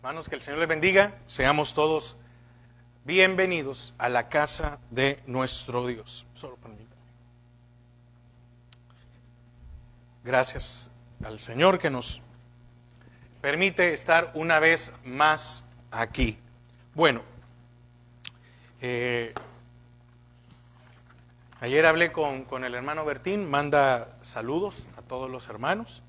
Hermanos, que el Señor les bendiga. Seamos todos bienvenidos a la casa de nuestro Dios. Solo permítanme. Gracias al Señor que nos permite estar una vez más aquí. Bueno, ayer hablé con el hermano Bertín, manda saludos a todos los hermanos.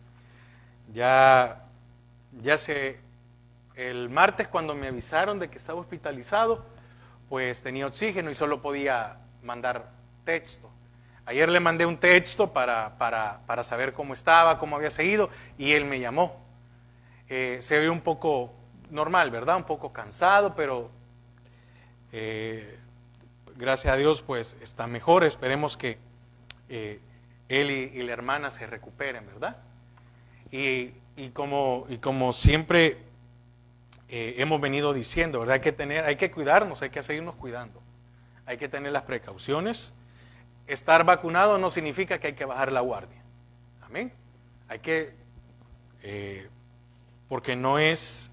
El martes cuando me avisaron de que estaba hospitalizado, pues tenía oxígeno y solo podía mandar texto. Ayer le mandé un texto para saber cómo estaba, cómo había seguido, y él me llamó. Se ve un poco normal, ¿verdad? Un poco cansado, pero gracias a Dios pues está mejor. Esperemos que él y la hermana se recuperen, ¿verdad? Y como siempre hemos venido diciendo, ¿verdad? Hay que cuidarnos, hay que seguirnos cuidando. Hay que tener las precauciones. Estar vacunado no significa que hay que bajar la guardia. Amén. Hay que, porque no es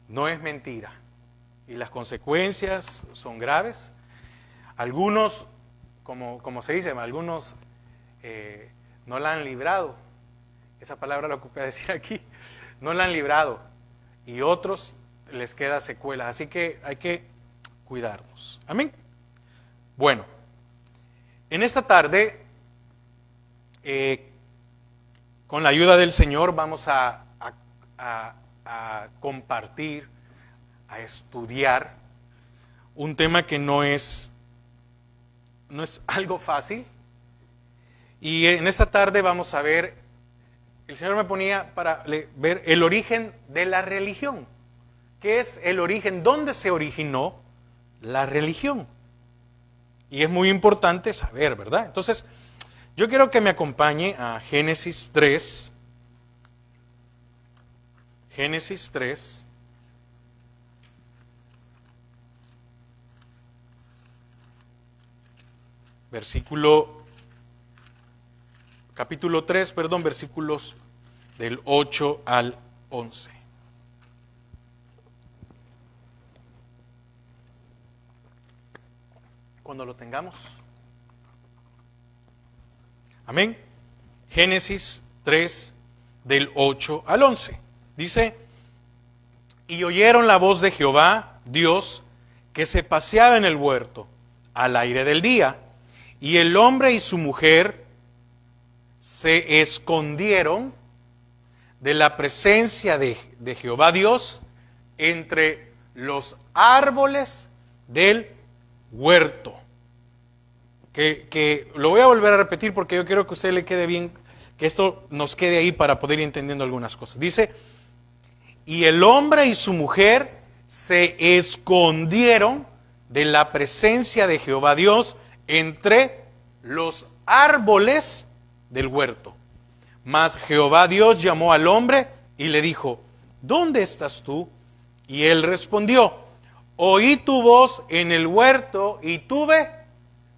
mentira. Y las consecuencias son graves. Algunos, como se dice, algunos no la han librado. Esa palabra la ocupé a decir aquí. No la han librado. Y otros les queda secuelas. Así que hay que cuidarnos. Amén. Bueno, en esta tarde, con la ayuda del Señor, vamos a compartir, a estudiar un tema que no es algo fácil. Y en esta tarde vamos a ver, el Señor me ponía para ver el origen de la religión. ¿Qué es el origen? ¿Dónde se originó la religión? Y es muy importante saber, ¿verdad? Entonces, yo quiero que me acompañe a Génesis 3. Génesis 3. Capítulo 3, versículos del 8 al 11. Cuando lo tengamos. Amén. Génesis 3, del 8 al 11. Dice: y oyeron la voz de Jehová, Dios, que se paseaba en el huerto al aire del día, y el hombre y su mujer se escondieron de la presencia de Jehová Dios entre los árboles del huerto. Que lo voy a volver a repetir porque yo quiero que a usted le quede bien, que esto nos quede ahí para poder ir entendiendo algunas cosas. Dice: y el hombre y su mujer se escondieron de la presencia de Jehová Dios entre los árboles del huerto. Mas Jehová Dios llamó al hombre y le dijo: ¿dónde estás tú? Y él respondió: oí tu voz en el huerto y tuve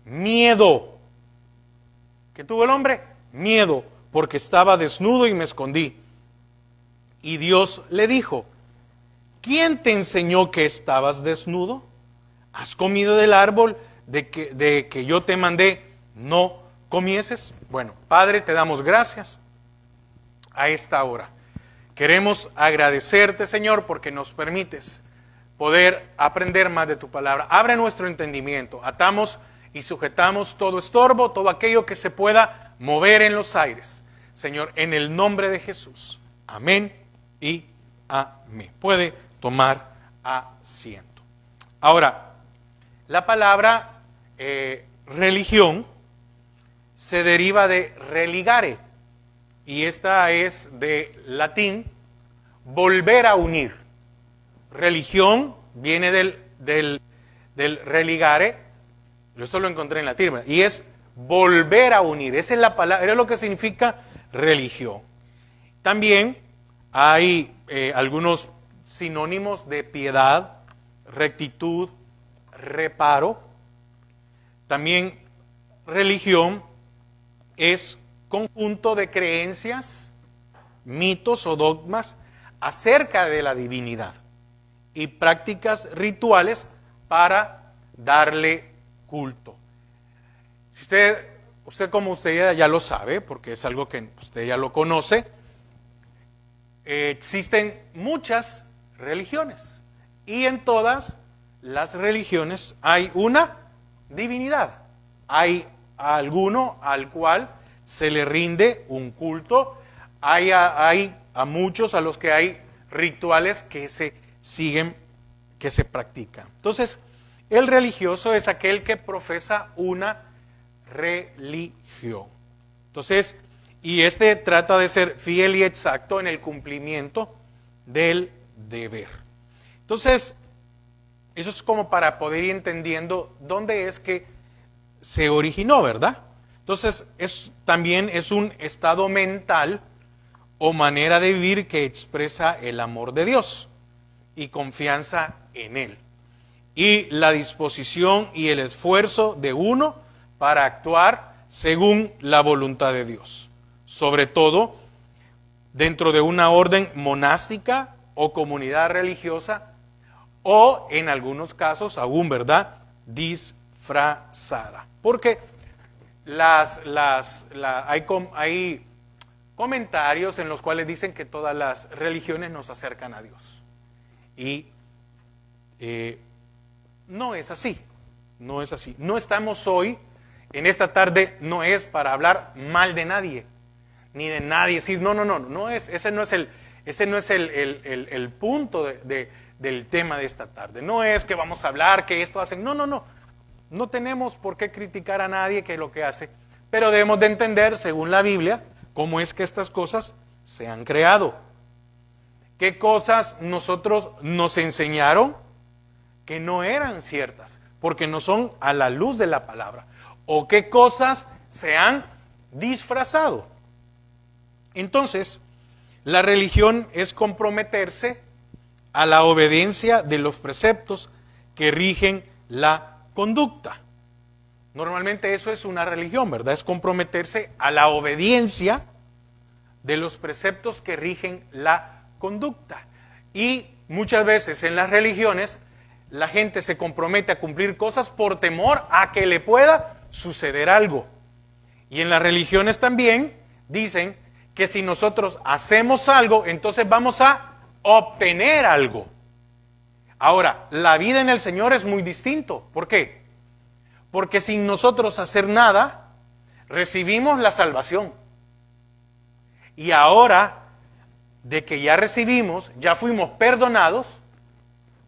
miedo. ¿Qué tuvo el hombre? Miedo, porque estaba desnudo y me escondí. Y Dios le dijo: ¿quién te enseñó que estabas desnudo? ¿Has comido del árbol de que yo te mandé no comieses? Bueno, Padre, te damos gracias a esta hora. Queremos agradecerte, Señor, porque nos permites poder aprender más de tu palabra. Abre nuestro entendimiento. Atamos y sujetamos todo estorbo, todo aquello que se pueda mover en los aires. Señor, en el nombre de Jesús. Amén y amén. Puede tomar asiento. Ahora, la palabra religión se deriva de religare, y esta es de latín volver a unir. Religión viene del religare, esto lo encontré en latín, y es volver a unir. Esa es la palabra, es lo que significa religión. También hay algunos sinónimos de piedad, rectitud, reparo. También religión es conjunto de creencias, mitos o dogmas acerca de la divinidad. y prácticas rituales para darle culto. Si usted como usted ya lo sabe, porque es algo que usted ya lo conoce, existen muchas religiones y en todas las religiones hay una divinidad. Hay alguno al cual se le rinde un culto, hay a muchos a los que hay rituales que se siguen, que se practican. Entonces, el religioso es aquel que profesa una religión. Entonces, y este trata de ser fiel y exacto en el cumplimiento del deber. Entonces, eso es como para poder ir entendiendo dónde es que se originó, ¿verdad? Entonces, también es un estado mental o manera de vivir que expresa el amor de Dios y confianza en Él. Y la disposición y el esfuerzo de uno para actuar según la voluntad de Dios. Sobre todo dentro de una orden monástica o comunidad religiosa o en algunos casos aún, ¿verdad?, disfrazada. Porque hay comentarios en los cuales dicen que todas las religiones nos acercan a Dios. Y no es así, no es así. No estamos hoy, en esta tarde, no es para hablar mal de nadie, ni de nadie, decir, ese no es el punto del tema de esta tarde. No es que vamos a hablar que esto hacen, no tenemos por qué criticar a nadie que lo que hace, pero debemos de entender, según la Biblia, cómo es que estas cosas se han creado. ¿Qué cosas nos enseñaron que no eran ciertas? Porque no son a la luz de la palabra. ¿O qué cosas se han disfrazado? Entonces, la religión es comprometerse a la obediencia de los preceptos que rigen la conducta. Normalmente eso es una religión, ¿verdad? Es comprometerse a la obediencia de los preceptos que rigen la conducta. Y muchas veces en las religiones la gente se compromete a cumplir cosas por temor a que le pueda suceder algo. Y en las religiones también dicen que si nosotros hacemos algo, entonces vamos a obtener algo. Ahora, la vida en el Señor es muy distinto. ¿Por qué? Porque sin nosotros hacer nada, recibimos la salvación. Y ahora, de que ya recibimos, ya fuimos perdonados,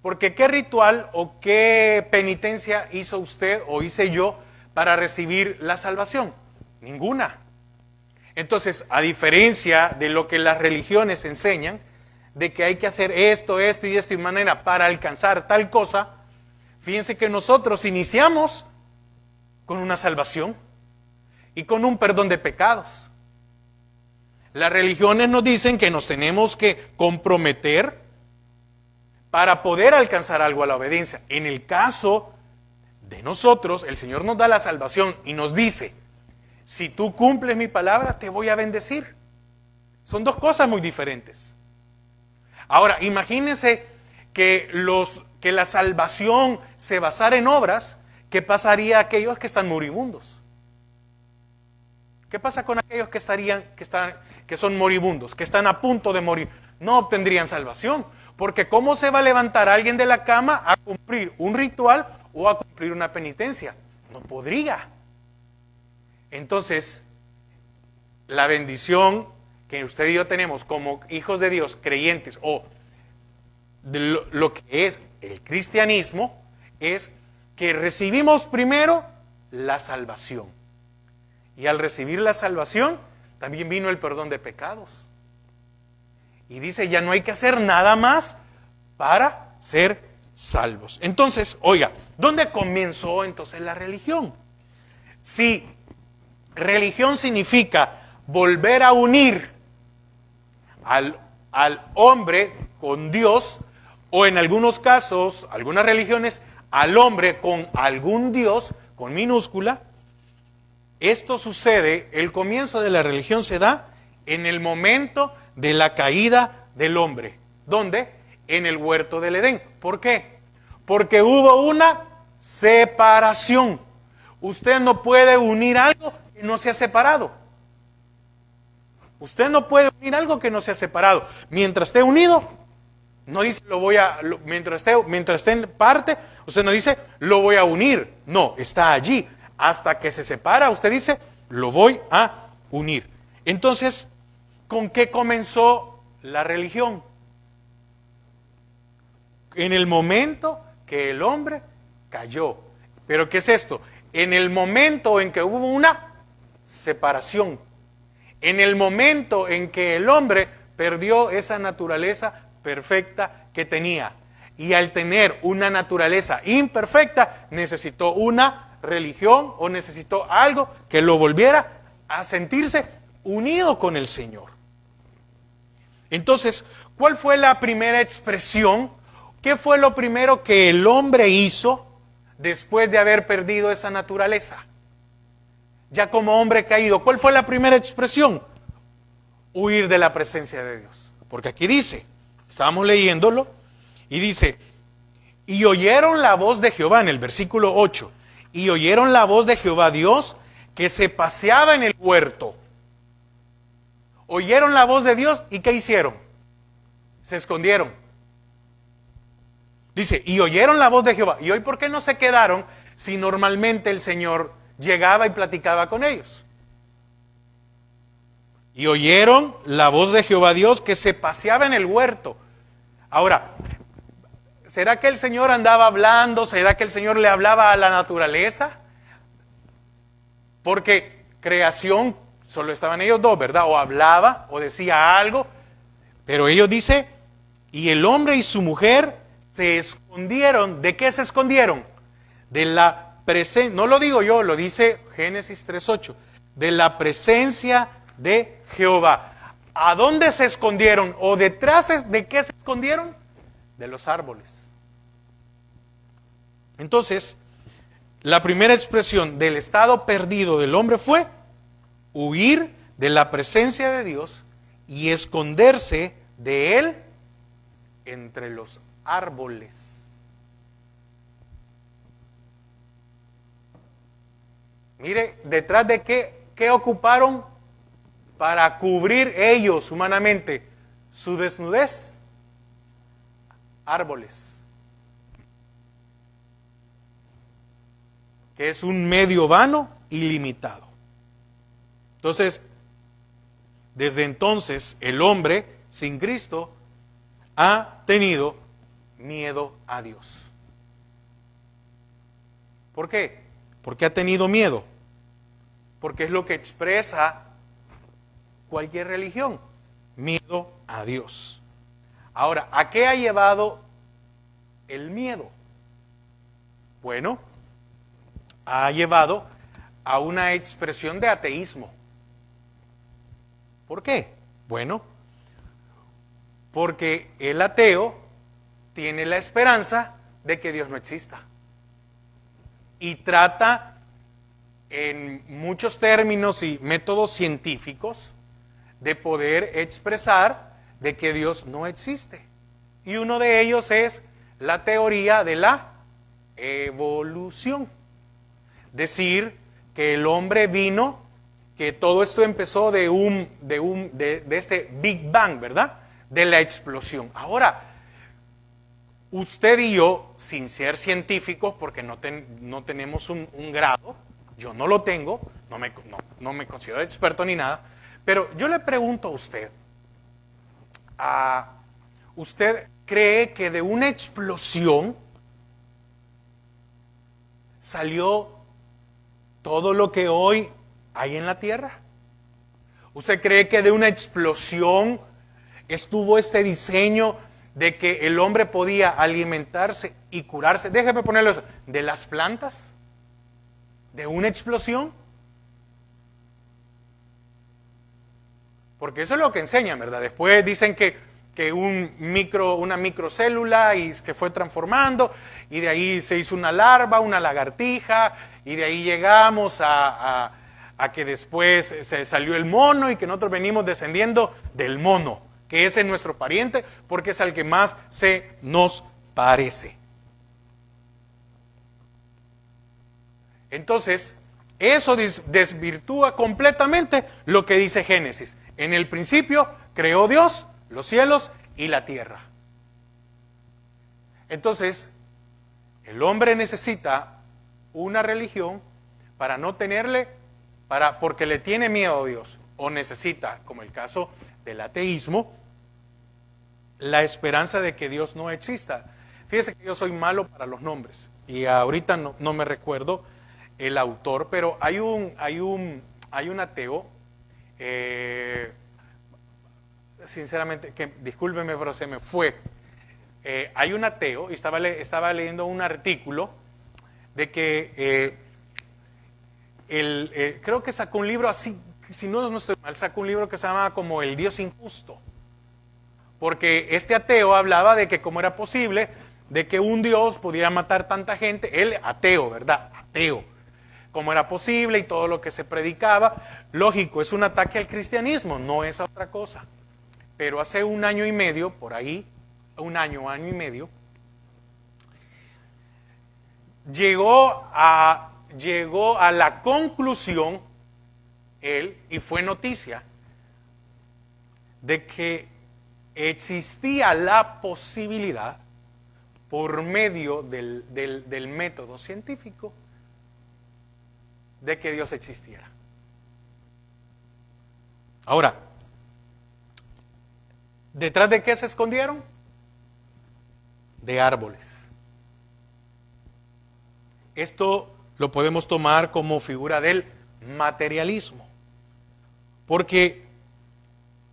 porque ¿qué ritual o qué penitencia hizo usted o hice yo para recibir la salvación? Ninguna. Entonces, a diferencia de lo que las religiones enseñan, de que hay que hacer esto y manera para alcanzar tal cosa, fíjense que nosotros iniciamos con una salvación y con un perdón de pecados. Las religiones nos dicen que nos tenemos que comprometer para poder alcanzar algo a la obediencia. En el caso de nosotros, el Señor nos da la salvación y nos dice, si tú cumples mi palabra, te voy a bendecir. Son dos cosas muy diferentes. Ahora, imagínense que la salvación se basara en obras. ¿Qué pasaría a aquellos que están moribundos? ¿Qué pasa con aquellos que son moribundos, que están a punto de morir? No obtendrían salvación, porque ¿cómo se va a levantar alguien de la cama a cumplir un ritual o a cumplir una penitencia? No podría. Entonces, la bendición que usted y yo tenemos como hijos de Dios, creyentes, o de lo que es el cristianismo, es que recibimos primero la salvación. Y al recibir la salvación, también vino el perdón de pecados. Y dice, ya no hay que hacer nada más para ser salvos. Entonces, oiga, ¿dónde comenzó entonces la religión? Si religión significa volver a unir al hombre con Dios, o en algunos casos, algunas religiones, al hombre con algún Dios, con minúscula, esto sucede, el comienzo de la religión se da en el momento de la caída del hombre. ¿Dónde? en el huerto del Edén. ¿Por qué? Porque hubo una separación. Usted no puede unir algo que no se ha separado. Usted no puede unir algo que no se ha separado. Mientras esté unido, no dice mientras esté en parte, usted no dice lo voy a unir. No, está allí. Hasta que se separa, usted dice lo voy a unir. Entonces, ¿con qué comenzó la religión? En el momento que el hombre cayó. ¿Pero qué es esto? En el momento en que hubo una separación. En el momento en que el hombre perdió esa naturaleza perfecta que tenía. Y al tener una naturaleza imperfecta, necesitó una religión o necesitó algo que lo volviera a sentirse unido con el Señor. Entonces, ¿cuál fue la primera expresión? ¿Qué fue lo primero que el hombre hizo después de haber perdido esa naturaleza? Ya como hombre caído, ¿cuál fue la primera expresión? Huir de la presencia de Dios. Porque aquí dice, estábamos leyéndolo, y dice, y oyeron la voz de Jehová en el versículo 8, y oyeron la voz de Jehová Dios que se paseaba en el huerto. Oyeron la voz de Dios, ¿y qué hicieron? Se escondieron. Dice, y oyeron la voz de Jehová. ¿Y hoy por qué no se quedaron si normalmente el Señor llegaba y platicaba con ellos? Y oyeron la voz de Jehová Dios que se paseaba en el huerto. Ahora, ¿será que el Señor andaba hablando? ¿Será que el Señor le hablaba a la naturaleza? Porque creación, solo estaban ellos dos, ¿verdad? O hablaba, o decía algo. Pero ellos dice, y el hombre y su mujer se escondieron. ¿De qué se escondieron? De la presencia, no lo digo yo, lo dice Génesis 3:8, de la presencia de Jehová. ¿A dónde se escondieron? ¿O detrás de qué se escondieron? De los árboles. Entonces, la primera expresión del estado perdido del hombre fue huir de la presencia de Dios y esconderse de él entre los árboles. Mire, detrás de qué ocuparon para cubrir ellos humanamente su desnudez. Árboles. Que es un medio vano y limitado. Entonces, desde entonces el hombre sin Cristo ha tenido miedo a Dios. ¿Por qué? Porque ha tenido miedo. Porque es lo que expresa cualquier religión. Miedo a Dios. Ahora, ¿a qué ha llevado el miedo? Bueno, ha llevado a una expresión de ateísmo. ¿Por qué? Bueno, porque el ateo tiene la esperanza de que Dios no exista. Y trata en muchos términos y métodos científicos de poder expresar de que Dios no existe. Y uno de ellos es la teoría de la evolución. Decir que el hombre vino, que todo esto empezó de este Big Bang, ¿verdad? De la explosión. Ahora, usted y yo, sin ser científicos, porque no tenemos un grado, yo no lo tengo, no me considero experto ni nada, pero yo le pregunto a usted, ¿usted cree que de una explosión salió todo lo que hoy hay en la Tierra? ¿Usted cree que de una explosión estuvo este diseño de que el hombre podía alimentarse y curarse? Déjeme ponerlo eso, de las plantas, de una explosión. Porque eso es lo que enseñan, ¿verdad? Después dicen que una microcélula y se fue transformando, y de ahí se hizo una larva, una lagartija, y de ahí llegamos a que después se salió el mono y que nosotros venimos descendiendo del mono, que ese es nuestro pariente porque es al que más se nos parece. Entonces, eso desvirtúa completamente lo que dice Génesis. En el principio creó Dios los cielos y la tierra. Entonces, el hombre necesita una religión para no tenerle, porque le tiene miedo a Dios, o necesita, como el caso del ateísmo, la esperanza de que Dios no exista. Fíjese que yo soy malo para los nombres, y ahorita no me recuerdo el autor, pero hay un ateo, sinceramente, que discúlpeme, pero se me fue. Hay un ateo, y estaba leyendo un artículo de que creo que sacó un libro así, si no estoy mal, sacó un libro que se llama como El Dios Injusto, porque este ateo hablaba de que cómo era posible de que un Dios pudiera matar tanta gente, él ateo, ¿verdad? Ateo. Cómo era posible y todo lo que se predicaba. Lógico, es un ataque al cristianismo, no es otra cosa. Pero hace un año y medio, por ahí, año y medio, llegó a la conclusión, él, y fue noticia, de que existía la posibilidad, por medio del método científico, de que Dios existiera. Ahora, ¿detrás de qué se escondieron? De árboles. Esto lo podemos tomar como figura del materialismo, porque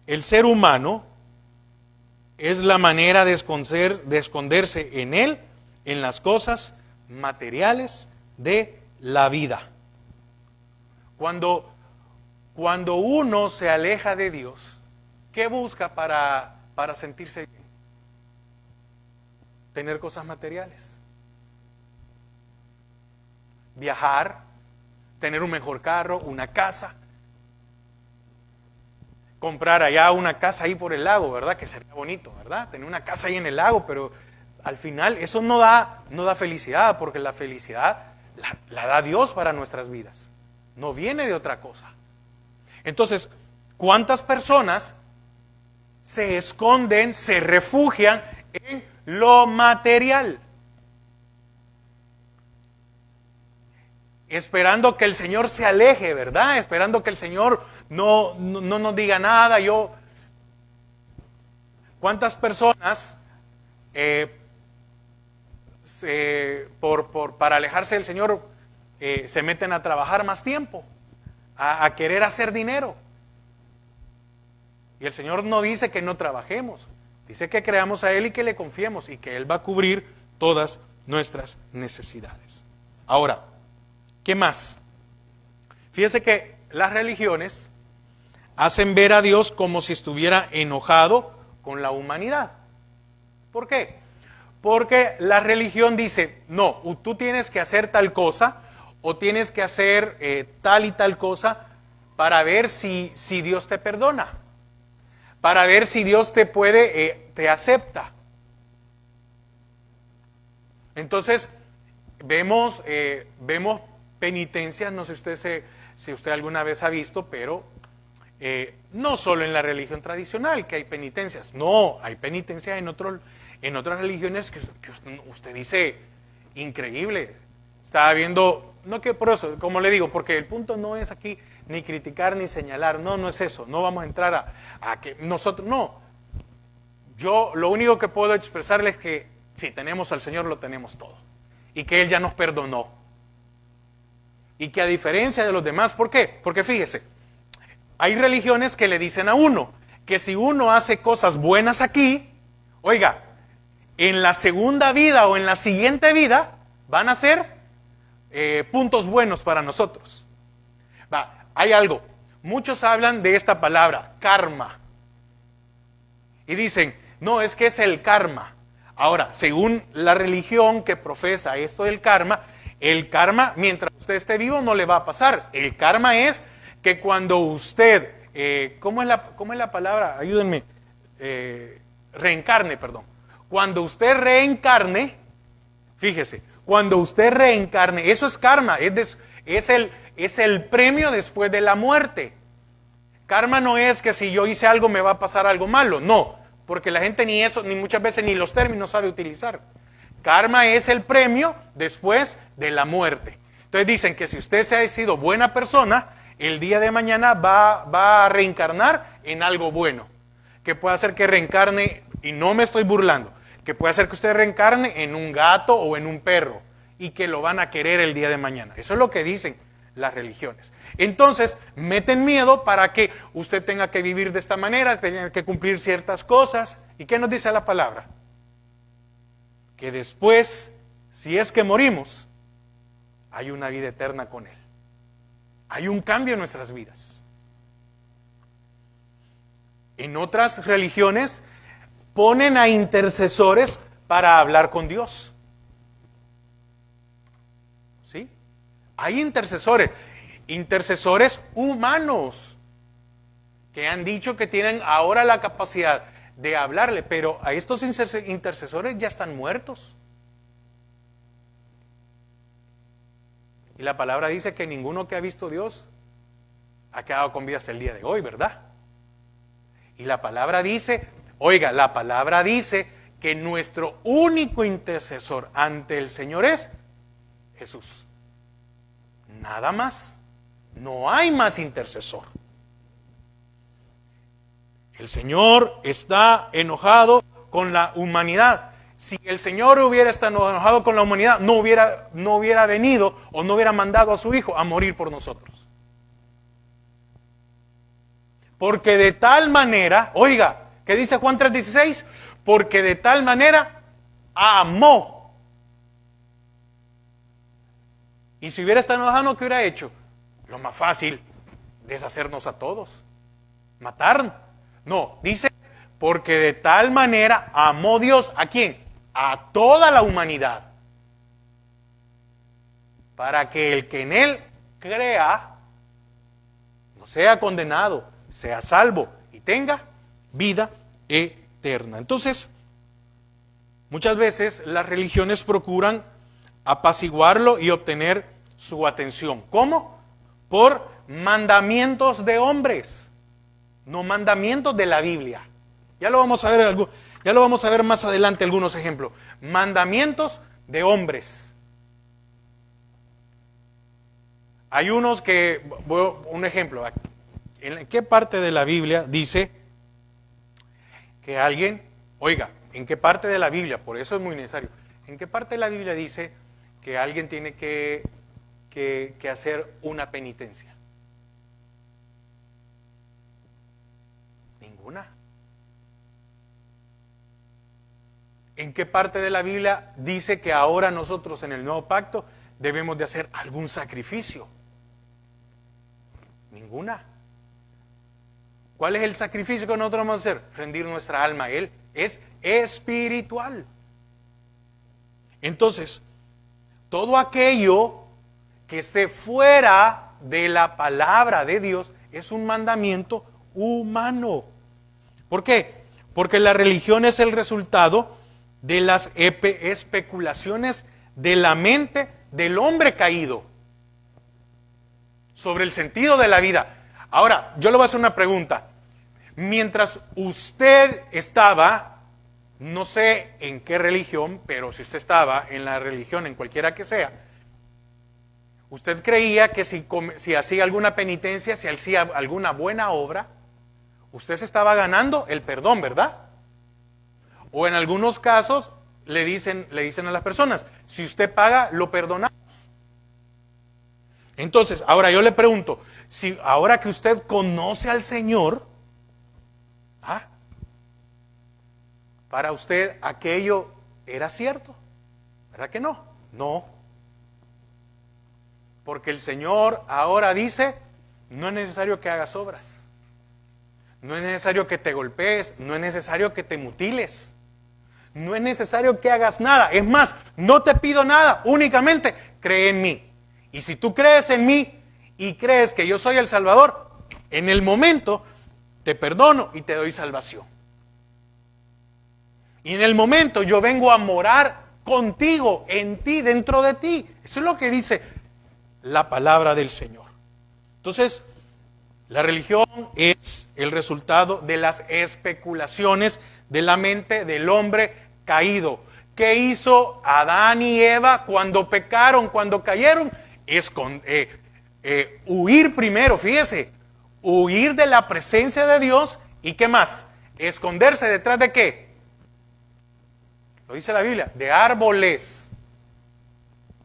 el ser humano es la manera de esconderse en él, en las cosas materiales de la vida. Cuando uno se aleja de Dios, ¿qué busca para sentirse bien? Tener cosas materiales. Viajar, tener un mejor carro, una casa. Comprar allá una casa ahí por el lago, ¿verdad? Que sería bonito, ¿verdad? Tener una casa ahí en el lago, pero al final eso no da felicidad, porque la felicidad la da Dios para nuestras vidas. No viene de otra cosa. Entonces, ¿cuántas personas se esconden, se refugian en lo material? Esperando que el Señor se aleje, ¿verdad? Esperando que el Señor no nos diga nada. ¿Cuántas personas para alejarse del Señor se meten a trabajar más tiempo, a querer hacer dinero? Y el Señor no dice que no trabajemos, dice que creamos a Él y que le confiemos y que Él va a cubrir todas nuestras necesidades. Ahora, ¿qué más? Fíjese que las religiones hacen ver a Dios como si estuviera enojado con la humanidad. ¿Por qué? Porque la religión dice, no, tú tienes que hacer tal cosa o tienes que hacer tal y tal cosa para ver si Dios te perdona, para ver si Dios te acepta. Entonces, vemos penitencias, no sé si usted alguna vez ha visto, pero no solo en la religión tradicional que hay penitencias, no, hay penitencias en otras religiones que usted dice, increíble. Estaba viendo, no que por eso, como le digo, porque el punto no es aquí ni criticar ni señalar, no es eso, no vamos a entrar a que nosotros, no. Yo lo único que puedo expresarles es que si tenemos al Señor lo tenemos todo y que Él ya nos perdonó. Y que a diferencia de los demás, ¿por qué? Porque fíjese, hay religiones que le dicen a uno que si uno hace cosas buenas aquí, oiga, en la segunda vida o en la siguiente vida van a ser puntos buenos para nosotros. Hay algo, muchos hablan de esta palabra, karma, y dicen, no, es que es el karma. Ahora, según la religión que profesa esto del karma, el karma, mientras usted esté vivo, no le va a pasar. El karma es que cuando usted, ¿cómo es la palabra? Ayúdenme. reencarne, perdón. Cuando usted reencarne, fíjese, cuando usted reencarne, eso es karma, es el premio después de la muerte. Karma no es que si yo hice algo me va a pasar algo malo, no, porque la gente ni eso, ni muchas veces ni los términos sabe utilizar. Karma es el premio después de la muerte. Entonces dicen que si usted se ha sido buena persona, el día de mañana va a reencarnar en algo bueno. Que puede hacer que reencarne, y no me estoy burlando, que puede hacer que usted reencarne en un gato o en un perro y que lo van a querer el día de mañana. Eso es lo que dicen las religiones. Entonces, meten miedo para que usted tenga que vivir de esta manera, tenga que cumplir ciertas cosas. ¿Y qué nos dice la palabra? Que después, si es que morimos, hay una vida eterna con Él. Hay un cambio en nuestras vidas. En otras religiones ponen a intercesores para hablar con Dios. ¿Sí? Hay intercesores humanos que han dicho que tienen ahora la capacidad de hablarle, pero a estos intercesores ya están muertos. Y la palabra dice que ninguno que ha visto a Dios ha quedado con vida hasta el día de hoy, ¿verdad? Y la palabra dice, oiga, la palabra dice que nuestro único intercesor ante el Señor es Jesús. Nada más. No hay más intercesor. El Señor está enojado con la humanidad. Si el Señor hubiera estado enojado con la humanidad, no hubiera venido o no hubiera mandado a su Hijo a morir por nosotros. Porque de tal manera, oiga, ¿qué dice Juan 3:16? Porque de tal manera amó. Y si hubiera estado enojado, ¿qué hubiera hecho? Lo más fácil, deshacernos a todos, matarnos. No, dice, porque de tal manera amó Dios, ¿a quién? A toda la humanidad, para que el que en Él crea no sea condenado, sea salvo y tenga vida eterna. Entonces, muchas veces las religiones procuran apaciguarlo y obtener su atención. ¿Cómo? Por mandamientos de hombres, no mandamientos de la Biblia. Ya lo vamos a ver más adelante algunos ejemplos. Mandamientos de hombres. Hay unos que, un ejemplo, ¿en qué parte de la Biblia dice que alguien, oiga, en qué parte de la Biblia, por eso es muy necesario, en qué parte de la Biblia dice que alguien tiene que hacer una penitencia? Ninguna. ¿En qué parte de la Biblia dice que ahora nosotros en el nuevo pacto debemos de hacer algún sacrificio? Ninguna. ¿Cuál es el sacrificio que nosotros vamos a hacer? Rendir nuestra alma a Él. Es espiritual. Entonces, todo aquello que esté fuera de la palabra de Dios es un mandamiento humano. ¿Por qué? Porque la religión es el resultado de las especulaciones de la mente del hombre caído sobre el sentido de la vida. Ahora, yo le voy a hacer una pregunta. Mientras usted estaba, no sé en qué religión, pero si usted estaba en la religión, en cualquiera que sea, usted creía que si hacía alguna penitencia, si hacía alguna buena obra, usted se estaba ganando el perdón, ¿verdad? O en algunos casos le dicen a las personas, si usted paga, lo perdonamos. Entonces, ahora yo le pregunto, si ahora que usted conoce al Señor, para usted aquello era cierto, ¿verdad que no? No. Porque el Señor ahora dice, no es necesario que hagas obras. No es necesario que te golpees, no es necesario que te mutiles, no es necesario que hagas nada. Es más, no te pido nada, únicamente cree en mí. Y si tú crees en mí y crees que yo soy el Salvador, en el momento te perdono y te doy salvación. Y en el momento yo vengo a morar contigo, en ti, dentro de ti. Eso es lo que dice la palabra del Señor. Entonces, la religión es el resultado de las especulaciones de la mente del hombre caído. ¿Qué hizo Adán y Eva cuando pecaron, cuando cayeron? Huir primero, fíjese, huir de la presencia de Dios. ¿Y qué más? Esconderse detrás de ¿qué? Lo dice la Biblia, de árboles.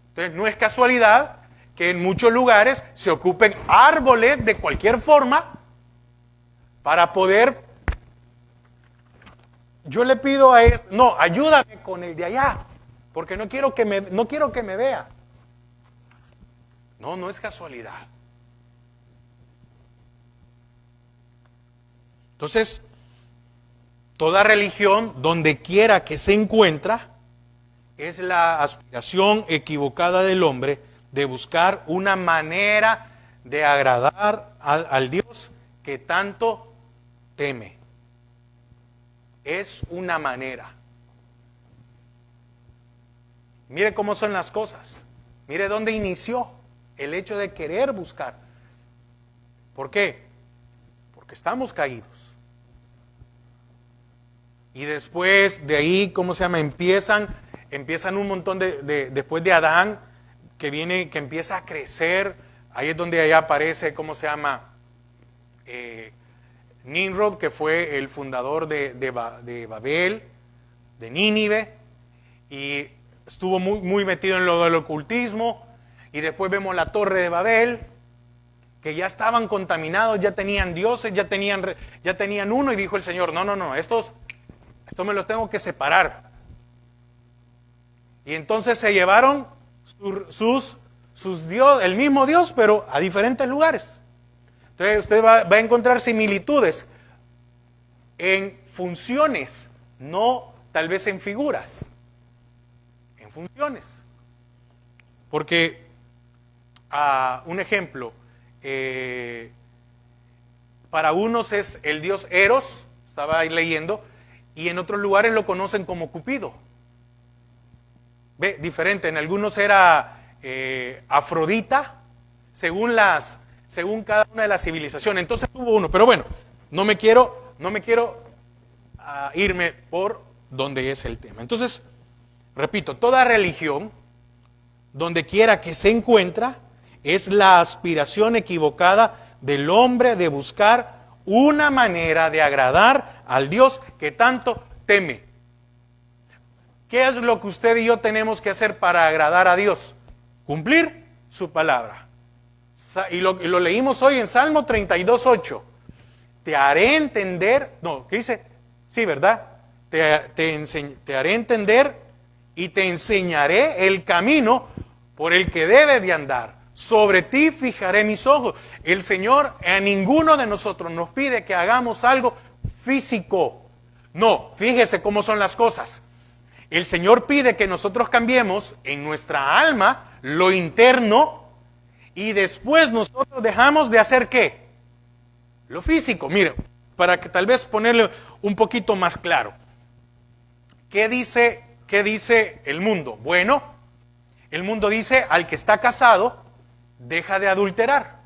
Entonces no es casualidad que en muchos lugares se ocupen árboles de cualquier forma para poder. Yo le pido a no, ayúdame con el de allá, porque no quiero que me vea. No, no es casualidad. Entonces, toda religión, donde quiera que se encuentra, es la aspiración equivocada del hombre de buscar una manera de agradar al Dios que tanto teme. Es una manera. Mire cómo son las cosas. Mire dónde inició el hecho de querer buscar. ¿Por qué? Porque estamos caídos. Y después de ahí, ¿cómo se llama? Empiezan un montón después de Adán, que empieza a crecer. Ahí es donde allá aparece, ¿cómo se llama? Nimrod, que fue el fundador de Babel, de Nínive, y estuvo muy metido en lo del ocultismo. Y después vemos la Torre de Babel, que ya estaban contaminados, ya tenían dioses, ya tenían uno, y dijo el Señor, no, estos me los tengo que separar. Y entonces se llevaron sus dios, el mismo Dios, pero a diferentes lugares. Entonces usted va a encontrar similitudes en funciones, no tal vez en figuras, en funciones. Porque, un ejemplo, para unos es el dios Eros, estaba ahí leyendo, y en otros lugares lo conocen como Cupido. Ve, diferente, en algunos era Afrodita, según cada una de las civilizaciones. Entonces hubo uno, pero bueno, no me quiero irme por donde es el tema. Entonces, repito, toda religión, donde quiera que se encuentra, es la aspiración equivocada del hombre de buscar una manera de agradar al Dios que tanto teme. ¿Qué es lo que usted y yo tenemos que hacer para agradar a Dios? Cumplir su palabra. Y lo leímos hoy en Salmo 32:8. Te haré entender, ¿qué dice? Sí, ¿verdad? Te haré entender y te enseñaré el camino por el que debes de andar. Sobre ti fijaré mis ojos. El Señor a ninguno de nosotros nos pide que hagamos algo físico. No, fíjese cómo son las cosas. El Señor pide que nosotros cambiemos en nuestra alma lo interno y después nosotros dejamos de hacer ¿qué? Lo físico. Mire, para que tal vez ponerle un poquito más claro. ¿Qué dice el mundo? Bueno, el mundo dice al que está casado, deja de adulterar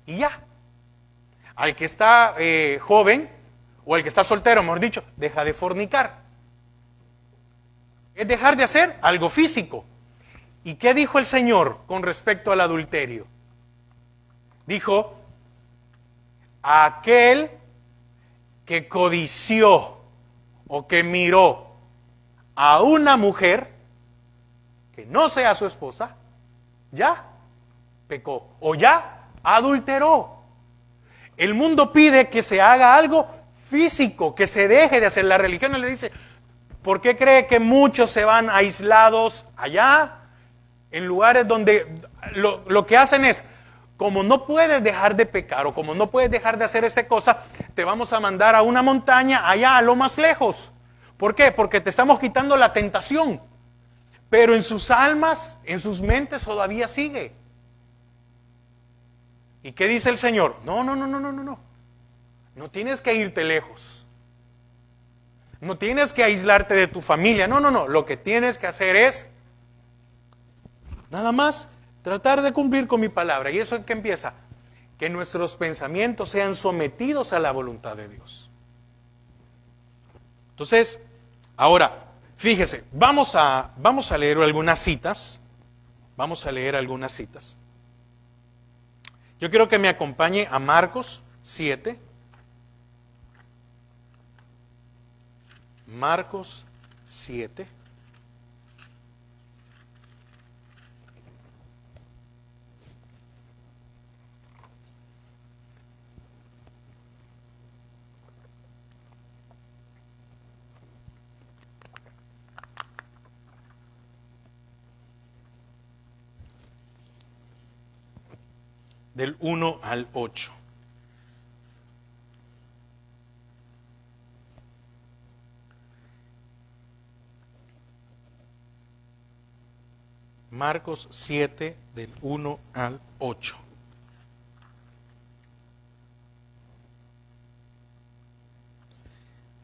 y ya. Al que está joven o al que está soltero, mejor dicho, deja de fornicar. Es dejar de hacer algo físico. ¿Y qué dijo el Señor con respecto al adulterio? Dijo, aquel que codició o que miró a una mujer que no sea su esposa, ya pecó o ya adulteró. El mundo pide que se haga algo físico, que se deje de hacer. La religión le dice, ¿por qué cree que muchos se van aislados allá? En lugares donde lo que hacen es, como no puedes dejar de pecar o como no puedes dejar de hacer esta cosa, te vamos a mandar a una montaña allá a lo más lejos. ¿Por qué? Porque te estamos quitando la tentación. Pero en sus almas, en sus mentes todavía sigue. ¿Y qué dice el Señor? No. No tienes que irte lejos. No tienes que aislarte de tu familia. No, no, no. Lo que tienes que hacer es nada más tratar de cumplir con mi palabra. ¿Y eso en qué empieza? Que nuestros pensamientos sean sometidos a la voluntad de Dios. Entonces, ahora, fíjese, vamos a leer algunas citas. Vamos a leer algunas citas. Yo quiero que me acompañe a Marcos 7. Marcos 7. Del 1 al 8. Marcos 7, del 1 al 8.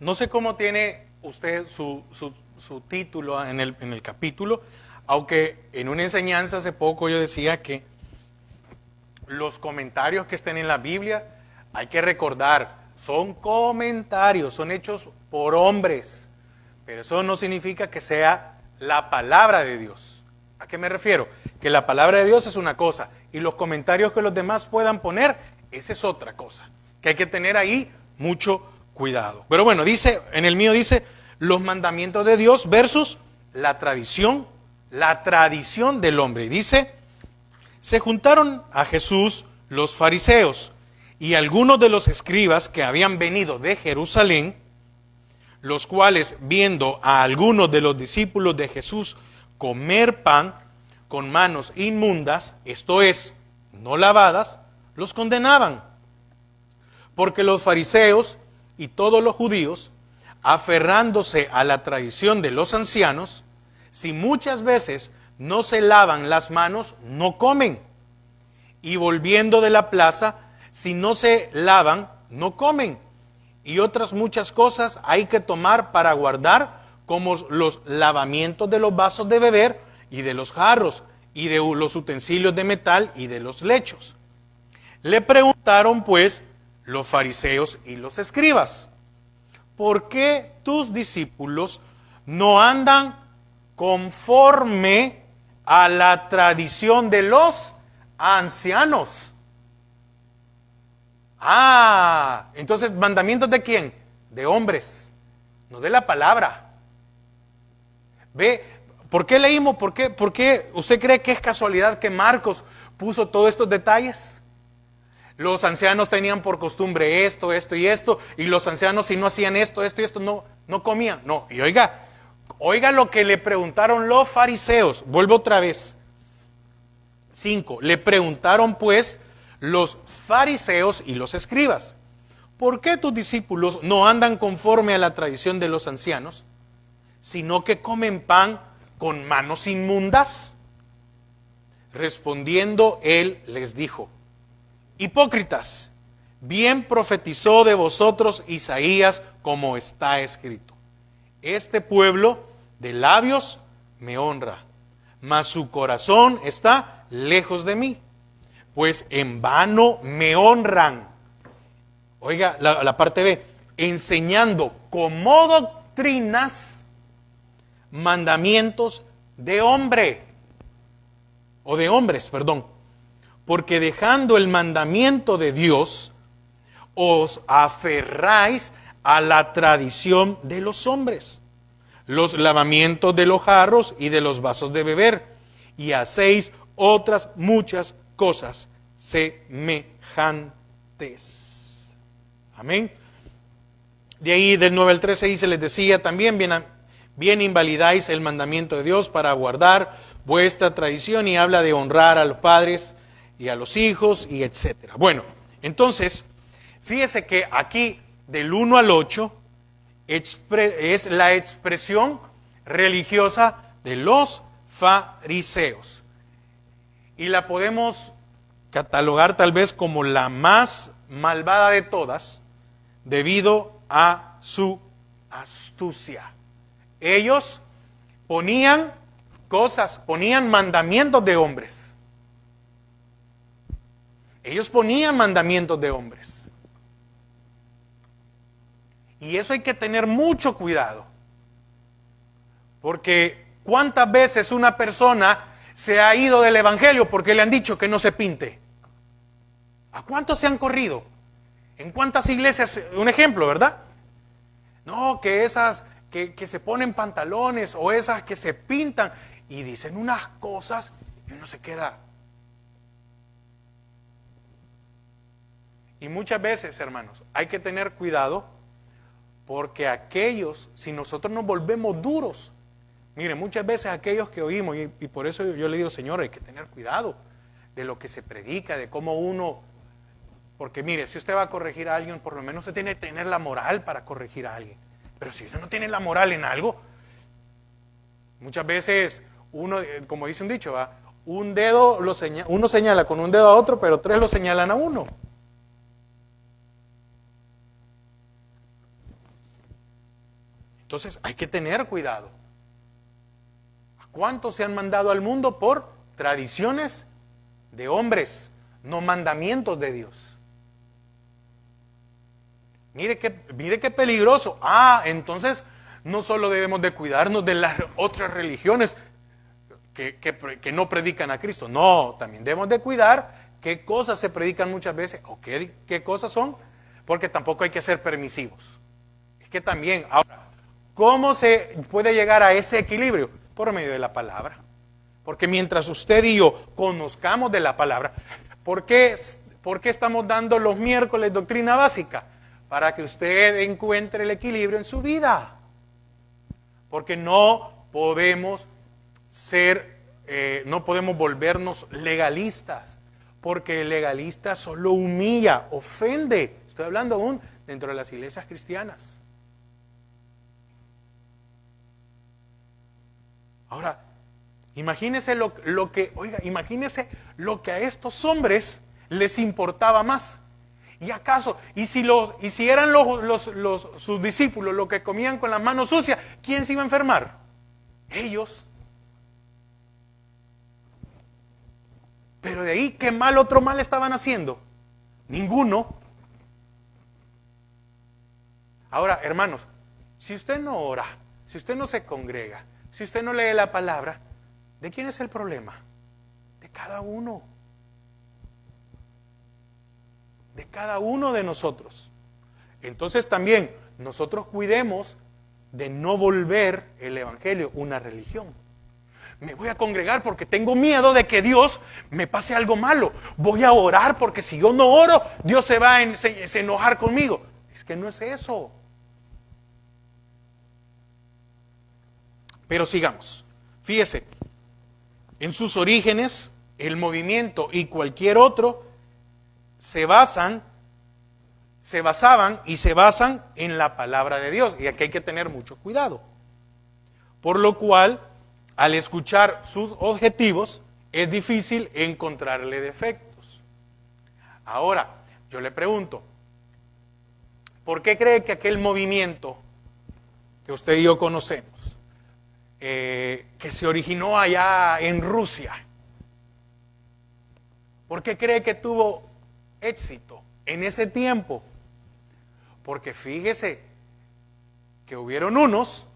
No sé cómo tiene usted su título en el capítulo, aunque en una enseñanza hace poco yo decía que los comentarios que estén en la Biblia, hay que recordar, son comentarios, son hechos por hombres, pero eso no significa que sea la palabra de Dios. ¿A qué me refiero? Que la palabra de Dios es una cosa y los comentarios que los demás puedan poner, esa es otra cosa, que hay que tener ahí mucho cuidado. Pero bueno, dice, en el mío dice, los mandamientos de Dios versus la tradición del hombre. Y dice, se juntaron a Jesús los fariseos y algunos de los escribas que habían venido de Jerusalén, los cuales, viendo a algunos de los discípulos de Jesús comer pan con manos inmundas, esto es, no lavadas, los condenaban. Porque los fariseos y todos los judíos, aferrándose a la tradición de los ancianos, si muchas veces no se lavan las manos, no comen. Y volviendo de la plaza, si no se lavan, no comen. Y otras muchas cosas hay que tomar para guardar, como los lavamientos de los vasos de beber y de los jarros y de los utensilios de metal y de los lechos. Le preguntaron pues los fariseos y los escribas, ¿por qué tus discípulos no andan conforme a la tradición de los ancianos? Entonces, ¿mandamientos de quién? De hombres, no de la palabra. ¿Ve? ¿Por qué leímos? ¿Por qué usted cree que es casualidad que Marcos puso todos estos detalles? Los ancianos tenían por costumbre esto, esto y esto, y los ancianos si no hacían esto, esto y esto, no comían. No, y oiga lo que le preguntaron los fariseos. Vuelvo otra vez. 5. Le preguntaron pues los fariseos y los escribas, ¿por qué tus discípulos no andan conforme a la tradición de los ancianos, sino que comen pan con manos inmundas? Respondiendo él les dijo, hipócritas, bien profetizó de vosotros Isaías como está escrito. Este pueblo de labios me honra, mas su corazón está lejos de mí, pues en vano me honran. Oiga, la parte B, enseñando como doctrinas mandamientos de hombre, o de hombres, perdón, porque dejando el mandamiento de Dios, os aferráis a la tradición de los hombres, los lavamientos de los jarros y de los vasos de beber, y hacéis otras muchas cosas semejantes. Amén. De ahí del 9 al 13 dice, les decía también, bien invalidáis el mandamiento de Dios para guardar vuestra tradición, y habla de honrar a los padres y a los hijos y etcétera. Bueno, entonces, fíjese que aquí del 1 al 8 es la expresión religiosa de los fariseos. Y la podemos catalogar tal vez como la más malvada de todas, debido a su astucia. Ellos ponían cosas, ponían mandamientos de hombres. Ellos ponían mandamientos de hombres. Y eso hay que tener mucho cuidado. Porque ¿cuántas veces una persona se ha ido del evangelio porque le han dicho que no se pinte? ¿A cuántos se han corrido? ¿En cuántas iglesias? Un ejemplo, ¿verdad? No, que esas que se ponen pantalones o esas que se pintan y dicen unas cosas y uno se queda. Y muchas veces, hermanos, hay que tener cuidado porque aquellos, si nosotros nos volvemos duros, mire, muchas veces aquellos que oímos, y por eso yo le digo, Señor, hay que tener cuidado de lo que se predica, de cómo uno, porque mire, si usted va a corregir a alguien, por lo menos usted tiene que tener la moral para corregir a alguien. Pero si usted no tiene la moral en algo, muchas veces uno, como dice un dicho, ¿va? Un dedo uno señala con un dedo a otro, pero tres lo señalan a uno. Entonces hay que tener cuidado. ¿A cuántos se han mandado al mundo por tradiciones de hombres, no mandamientos de Dios? Mire qué peligroso. Entonces no solo debemos de cuidarnos de las otras religiones que no predican a Cristo. No, también debemos de cuidar qué cosas se predican muchas veces o qué cosas son, porque tampoco hay que ser permisivos. Es que también, ahora, ¿cómo se puede llegar a ese equilibrio? Por medio de la palabra. Porque mientras usted y yo conozcamos de la palabra, ¿por qué estamos dando los miércoles doctrina básica? Para que usted encuentre el equilibrio en su vida. Porque no podemos no podemos volvernos legalistas. Porque el legalista solo humilla, ofende. Estoy hablando aún dentro de las iglesias cristianas. Ahora, imagínese imagínese lo que a estos hombres les importaba más. ¿Y acaso? ¿Y si eran sus discípulos los que comían con las manos sucias? ¿Quién se iba a enfermar? Ellos. Pero de ahí, ¿qué otro mal estaban haciendo? Ninguno. Ahora, hermanos, si usted no ora, si usted no se congrega, si usted no lee la palabra, ¿de quién es el problema? De cada uno. De cada uno de nosotros. Entonces también nosotros cuidemos de no volver el evangelio una religión. Me voy a congregar porque tengo miedo de que Dios me pase algo malo. Voy a orar porque si yo no oro, Dios se va a enojar conmigo. Es que no es eso. Pero sigamos. Fíjese, en sus orígenes, el movimiento y cualquier otro se basaban y se basan en la palabra de Dios. Y aquí hay que tener mucho cuidado. Por lo cual, al escuchar sus objetivos, es difícil encontrarle defectos. Ahora, yo le pregunto, ¿por qué cree que aquel movimiento que usted y yo conocemos, que se originó allá en Rusia, ¿por qué cree que tuvo éxito en ese tiempo? Porque fíjese que hubieron unos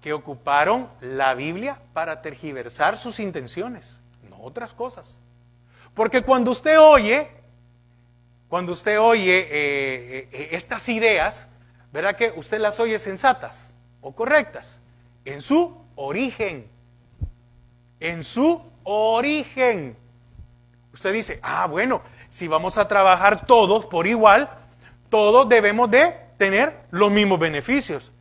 que ocuparon la Biblia para tergiversar sus intenciones, no otras cosas. Porque cuando usted oye estas ideas, ¿verdad que usted las oye sensatas o correctas? En su origen. En su origen. Usted dice, bueno, si vamos a trabajar todos por igual, todos debemos de tener los mismos beneficios.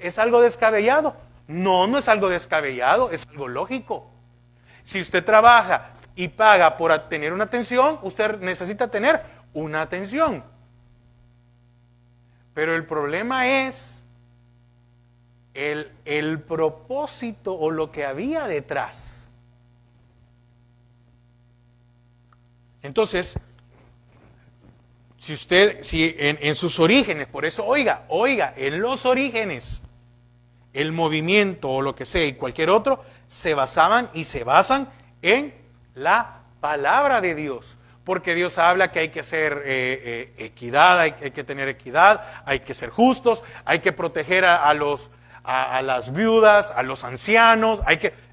¿Es algo descabellado? No, no es algo descabellado, es algo lógico. Si usted trabaja y paga por tener una atención, usted necesita tener una atención. Pero el problema es el propósito o lo que había detrás. Entonces, si en sus orígenes, por eso, oiga, en los orígenes, el movimiento o lo que sea y cualquier otro, se basaban y se basan en la palabra de Dios. Porque Dios habla que hay que ser equidad, hay que tener equidad, hay que ser justos, hay que proteger a las viudas, a los ancianos,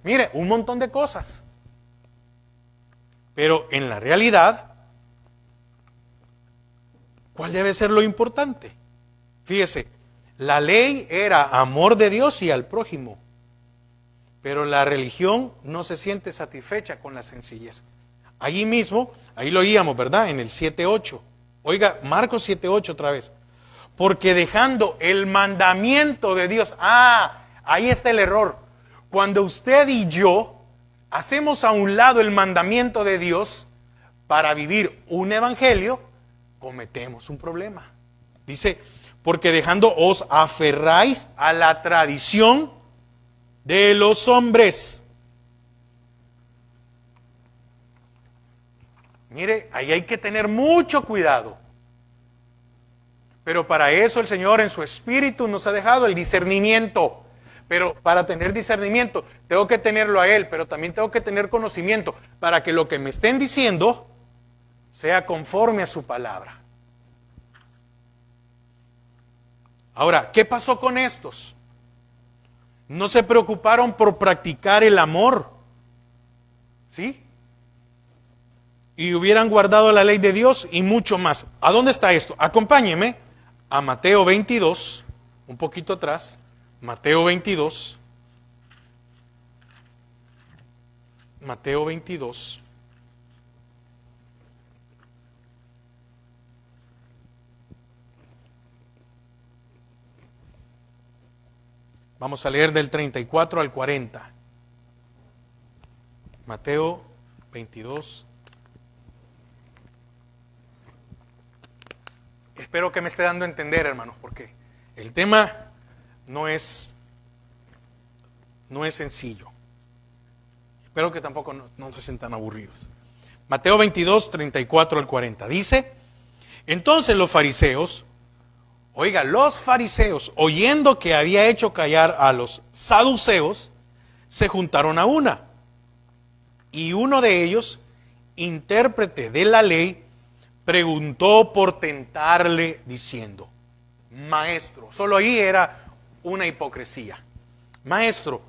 mire, un montón de cosas. Pero en la realidad, ¿cuál debe ser lo importante? Fíjese, la ley era amor de Dios y al prójimo, pero la religión no se siente satisfecha con la sencillez. Allí mismo, ahí lo oíamos, ¿verdad? En el 7:8. Oiga, Marcos 7:8 otra vez. Porque dejando el mandamiento de Dios, ahí está el error. Cuando usted y yo hacemos a un lado el mandamiento de Dios para vivir un evangelio, cometemos un problema. Dice, porque dejando os aferráis a la tradición de los hombres. Mire, ahí hay que tener mucho cuidado. Pero para eso el Señor en su Espíritu nos ha dejado el discernimiento. Pero para tener discernimiento tengo que tenerlo a Él, pero también tengo que tener conocimiento para que lo que me estén diciendo sea conforme a su palabra. Ahora, ¿qué pasó con estos? No se preocuparon por practicar el amor, ¿sí? Y hubieran guardado la ley de Dios y mucho más. ¿A dónde está esto? Acompáñeme a Mateo 22, un poquito atrás. Mateo 22. Mateo 22. Vamos a leer del 34 al 40. Mateo 22. Espero que me esté dando a entender, hermanos, porque el tema no es sencillo. Espero que tampoco no se sientan aburridos. Mateo 22, 34 al 40. Dice, entonces los fariseos, oyendo que había hecho callar a los saduceos, se juntaron a una. Y uno de ellos, intérprete de la ley, preguntó por tentarle diciendo, maestro, solo ahí era una hipocresía. Maestro,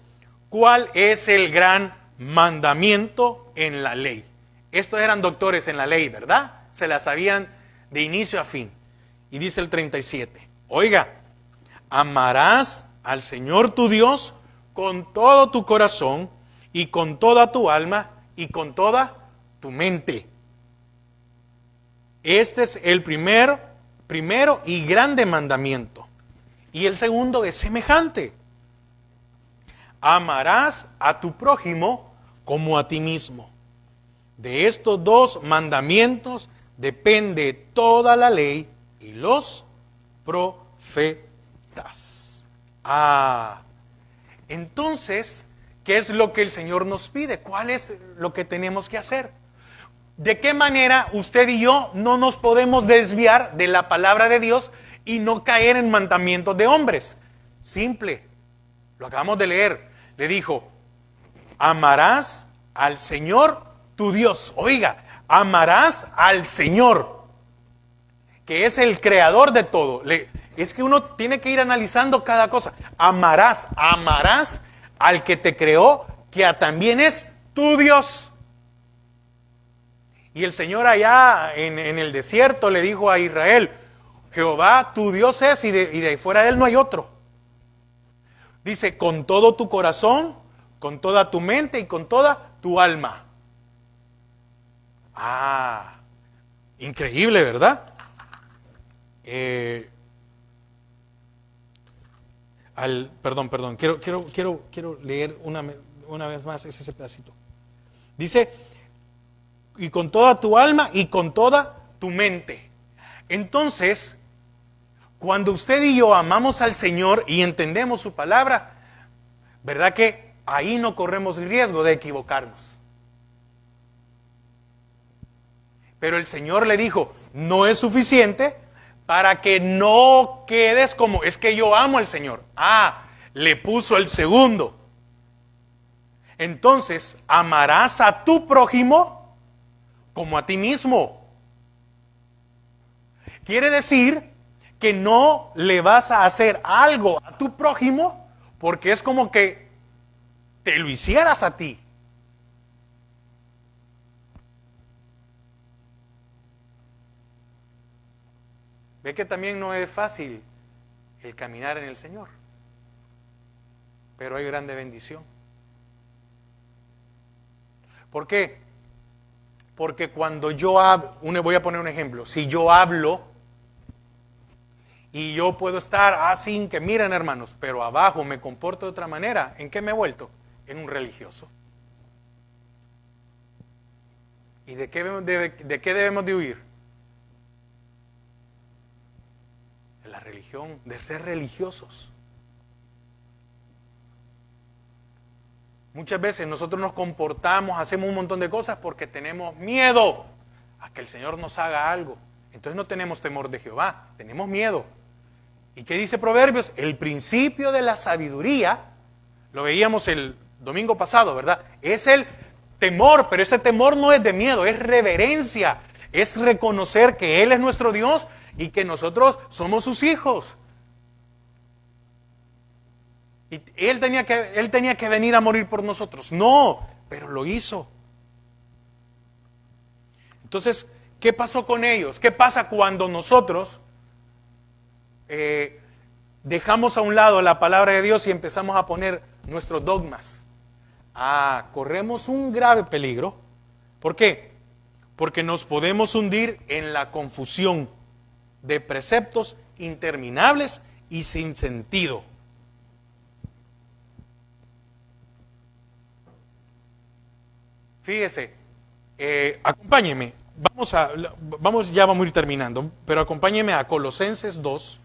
¿cuál es el gran mandamiento en la ley? Estos eran doctores en la ley, ¿verdad? Se la sabían de inicio a fin. Y dice el 37, oiga, amarás al Señor tu Dios con todo tu corazón y con toda tu alma y con toda tu mente. Este es el primero y grande mandamiento. Y el segundo es semejante. Amarás a tu prójimo como a ti mismo. De estos dos mandamientos depende toda la ley y los profetas. Entonces, ¿qué es lo que el Señor nos pide? ¿Cuál es lo que tenemos que hacer? ¿De qué manera usted y yo no nos podemos desviar de la palabra de Dios y no caer en mandamientos de hombres? Simple, lo acabamos de leer. Le dijo, amarás al Señor tu Dios. Oiga, amarás al Señor, que es el creador de todo. Es que uno tiene que ir analizando cada cosa. Amarás al que te creó, que también es tu Dios. Y el Señor allá en el desierto le dijo a Israel, Jehová tu Dios es y de ahí fuera de él no hay otro. Dice, con todo tu corazón, con toda tu mente y con toda tu alma. Increíble, ¿verdad? Perdón, quiero leer una vez más ese pedacito. Dice, y con toda tu alma y con toda tu mente. Entonces, cuando usted y yo amamos al Señor y entendemos su palabra, ¿verdad que ahí no corremos riesgo de equivocarnos? Pero el Señor le dijo, no es suficiente para que no quedes como, es que yo amo al Señor. Ah, le puso el segundo. Entonces, amarás a tu prójimo como a ti mismo. Quiere decir que no le vas a hacer algo a tu prójimo porque es como que te lo hicieras a ti. Ve que también no es fácil el caminar en el Señor, pero hay grande bendición. ¿Por qué? Porque cuando yo hablo, voy a poner un ejemplo, si yo hablo y yo puedo estar así, que miren hermanos, pero abajo me comporto de otra manera, ¿en qué me he vuelto? En un religioso. ¿Y de qué debemos de huir? De la religión, de ser religiosos. Muchas veces nosotros nos comportamos, hacemos un montón de cosas porque tenemos miedo a que el Señor nos haga algo. Entonces no tenemos temor de Jehová, tenemos miedo. ¿Y qué dice Proverbios? El principio de la sabiduría, lo veíamos el domingo pasado, ¿verdad? Es el temor, pero ese temor no es de miedo, es reverencia, es reconocer que Él es nuestro Dios y que nosotros somos sus hijos. Y él tenía que venir a morir por nosotros. No, pero lo hizo. Entonces, ¿qué pasó con ellos? ¿Qué pasa cuando nosotros dejamos a un lado la palabra de Dios y empezamos a poner nuestros dogmas? Corremos un grave peligro. ¿Por qué? Porque nos podemos hundir en la confusión de preceptos interminables y sin sentido. Fíjese, acompáñeme, vamos ya vamos a ir terminando, pero acompáñeme a Colosenses 2,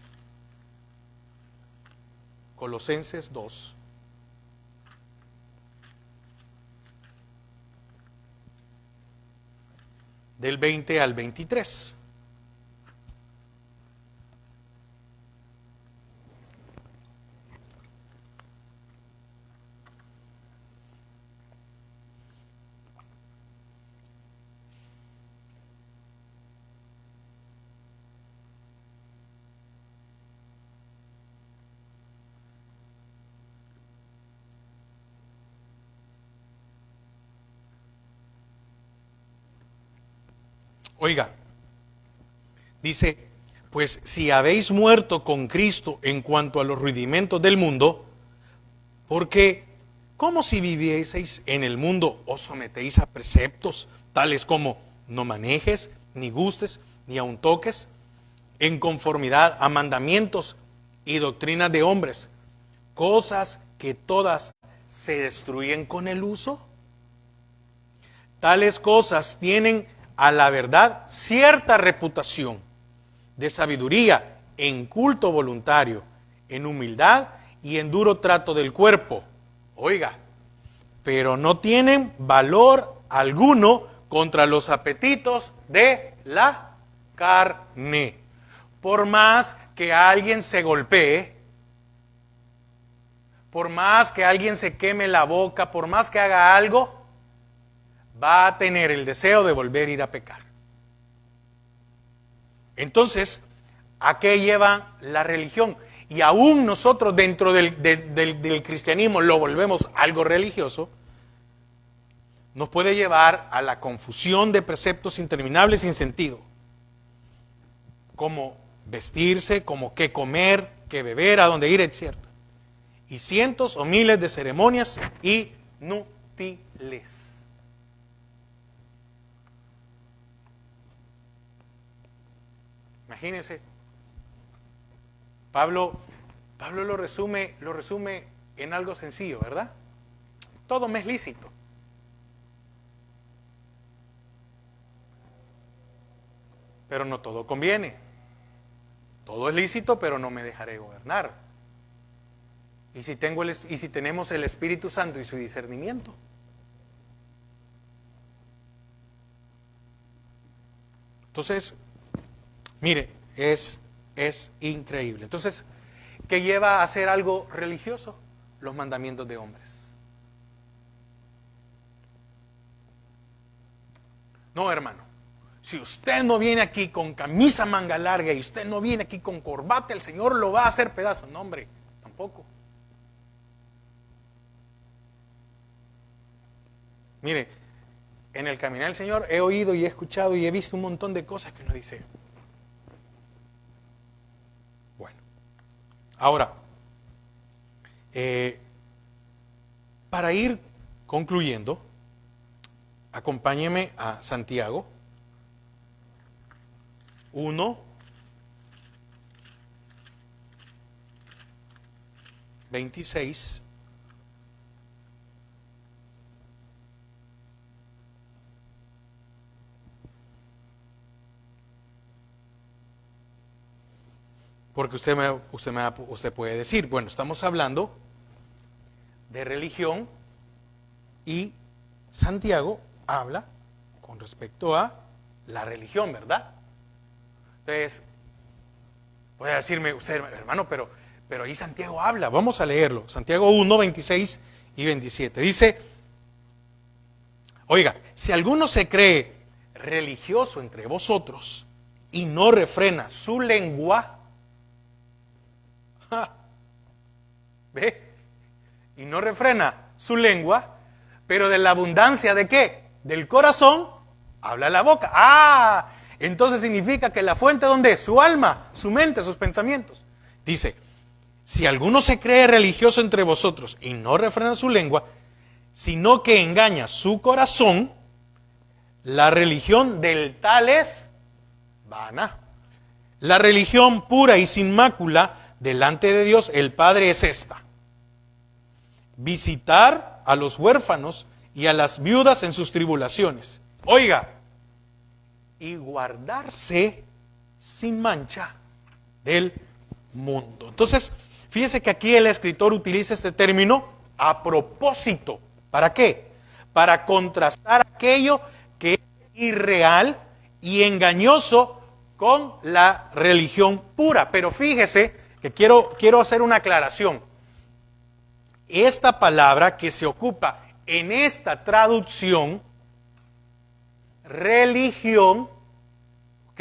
del 20 al 23. Oiga, dice, pues si habéis muerto con Cristo en cuanto a los rudimentos del mundo, porque como si vivieseis en el mundo os sometéis a preceptos tales como no manejes, ni gustes, ni aun toques, en conformidad a mandamientos y doctrinas de hombres, cosas que todas se destruyen con el uso. Tales cosas tienen a la verdad cierta reputación de sabiduría en culto voluntario, en humildad y en duro trato del cuerpo. Oiga, pero no tienen valor alguno contra los apetitos de la carne. Por más que alguien se golpee, por más que alguien se queme la boca, por más que haga algo, va a tener el deseo de volver a ir a pecar. Entonces, ¿a qué lleva la religión? Y aún nosotros dentro del cristianismo lo volvemos algo religioso, nos puede llevar a la confusión de preceptos interminables sin sentido. Como vestirse, como qué comer, qué beber, a dónde ir, etc. Y cientos o miles de ceremonias inútiles. Imagínense, Pablo lo resume en algo sencillo, ¿verdad? Todo me es lícito. Pero no todo conviene. Todo es lícito, pero no me dejaré gobernar. Y si tenemos el Espíritu Santo y su discernimiento. Entonces, Mire, es increíble. Entonces, ¿qué lleva a hacer algo religioso? Los mandamientos de hombres. No, hermano. Si usted no viene aquí con camisa manga larga y usted no viene aquí con corbata, el Señor lo va a hacer pedazos. No, hombre, tampoco. Mire, en el caminar del Señor he oído y he escuchado y he visto un montón de cosas que uno dice. Bueno, ahora, para ir concluyendo, acompáñeme a Santiago 1, 26. Porque usted puede decir, bueno, estamos hablando de religión y Santiago habla con respecto a la religión, ¿verdad? Entonces, puede decirme usted, hermano, pero ahí Santiago habla. Vamos a leerlo. Santiago 1, 26 y 27. Dice, oiga, si alguno se cree religioso entre vosotros y no refrena su lengua, ¿ve? Y no refrena su lengua, pero de la abundancia ¿de qué? Del corazón, habla la boca. Ah, entonces significa que la fuente ¿dónde es? Su alma, su mente, sus pensamientos. Dice, si alguno se cree religioso entre vosotros y no refrena su lengua, sino que engaña su corazón, la religión del tal es vana. La religión pura y sin mácula delante de Dios el Padre es esta: visitar a los huérfanos y a las viudas en sus tribulaciones. Oiga, y guardarse sin mancha del mundo. Entonces, fíjese que aquí el escritor utiliza este término a propósito. ¿Para qué? Para contrastar aquello que es irreal y engañoso con la religión pura. Pero fíjese que quiero hacer una aclaración. Esta palabra que se ocupa en esta traducción, religión, ¿ok?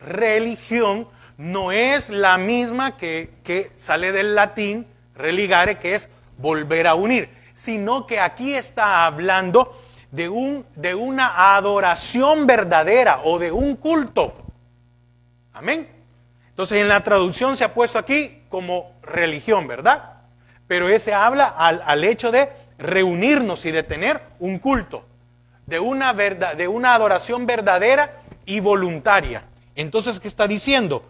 Religión no es la misma que sale del latín religare, que es volver a unir, sino que aquí está hablando de una adoración verdadera o de un culto. Amén. Entonces en la traducción se ha puesto aquí como religión, ¿verdad? Pero ese habla al hecho de reunirnos y de tener un culto, de una adoración verdadera y voluntaria. Entonces, ¿qué está diciendo?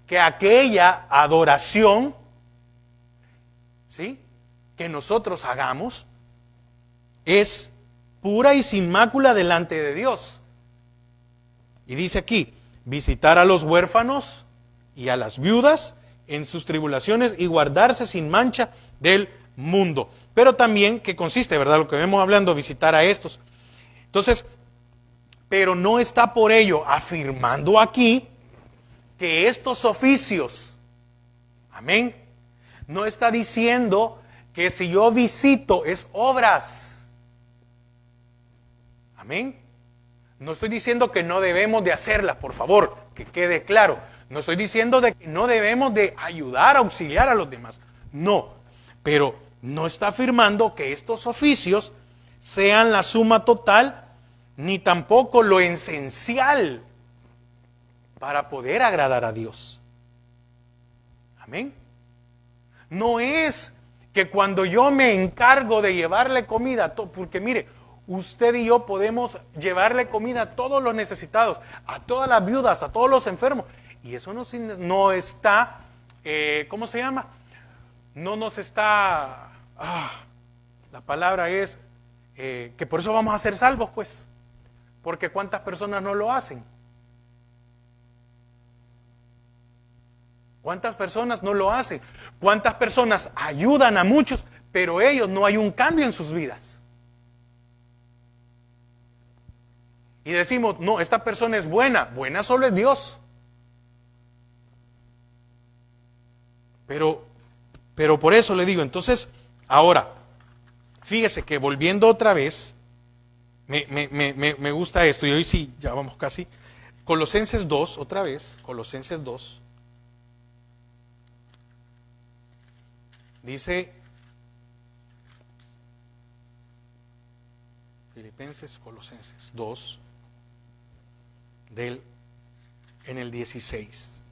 Que aquella adoración, ¿sí?, que nosotros hagamos es pura y sin mácula delante de Dios. Y dice aquí, visitar a los huérfanos y a las viudas en sus tribulaciones y guardarse sin mancha del mundo. Pero también, ¿qué consiste, verdad? Lo que vemos hablando, visitar a estos. Entonces, pero no está por ello afirmando aquí que estos oficios, amén, no está diciendo que si yo visito es obras. Amén. No estoy diciendo que no debemos de hacerlas, por favor, que quede claro. No estoy diciendo de que no debemos de ayudar, auxiliar a los demás. No, pero no está afirmando que estos oficios sean la suma total, ni tampoco lo esencial para poder agradar a Dios. Amén. No es que cuando yo me encargo de llevarle comida, porque mire, usted y yo podemos llevarle comida a todos los necesitados, a todas las viudas, a todos los enfermos. Y eso no está, ¿cómo se llama? No nos está, la palabra es que por eso vamos a ser salvos, pues. Porque ¿cuántas personas no lo hacen? ¿Cuántas personas no lo hacen? ¿Cuántas personas ayudan a muchos, pero ellos no hay un cambio en sus vidas? Y decimos, no, esta persona es buena, buena solo es Dios. Pero por eso le digo, entonces, ahora, fíjese que volviendo otra vez, me gusta esto, y hoy sí, ya vamos casi. Colosenses 2, otra vez, Colosenses 2. Dice, Colosenses 2, en el 16,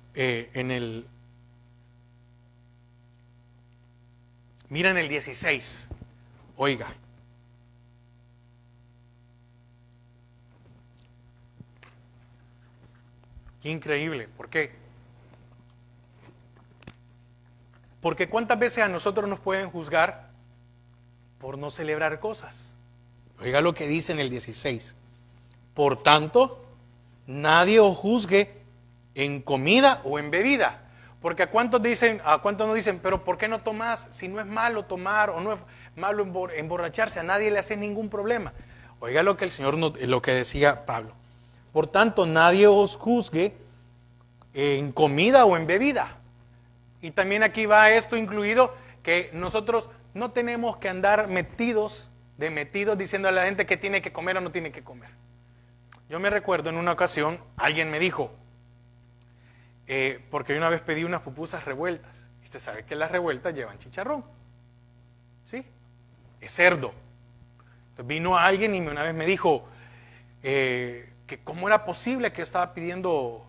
mira en el 16, oiga. Qué increíble, ¿por qué? Porque cuántas veces a nosotros nos pueden juzgar por no celebrar cosas. Oiga lo que dice en el 16. Por tanto, nadie os juzgue en comida o en bebida. Porque a cuántos nos dicen, pero ¿por qué no tomas? Si no es malo tomar o no es malo emborracharse, a nadie le hace ningún problema. Oiga lo que el Señor, lo que decía Pablo. Por tanto, nadie os juzgue en comida o en bebida. Y también aquí va esto incluido, que nosotros no tenemos que andar metidos diciendo a la gente que tiene que comer o no tiene que comer. Yo me recuerdo en una ocasión, alguien me dijo, porque yo una vez pedí unas pupusas revueltas. Y usted sabe que las revueltas llevan chicharrón. ¿Sí? Es cerdo. Entonces vino alguien y una vez me dijo que cómo era posible que estaba pidiendo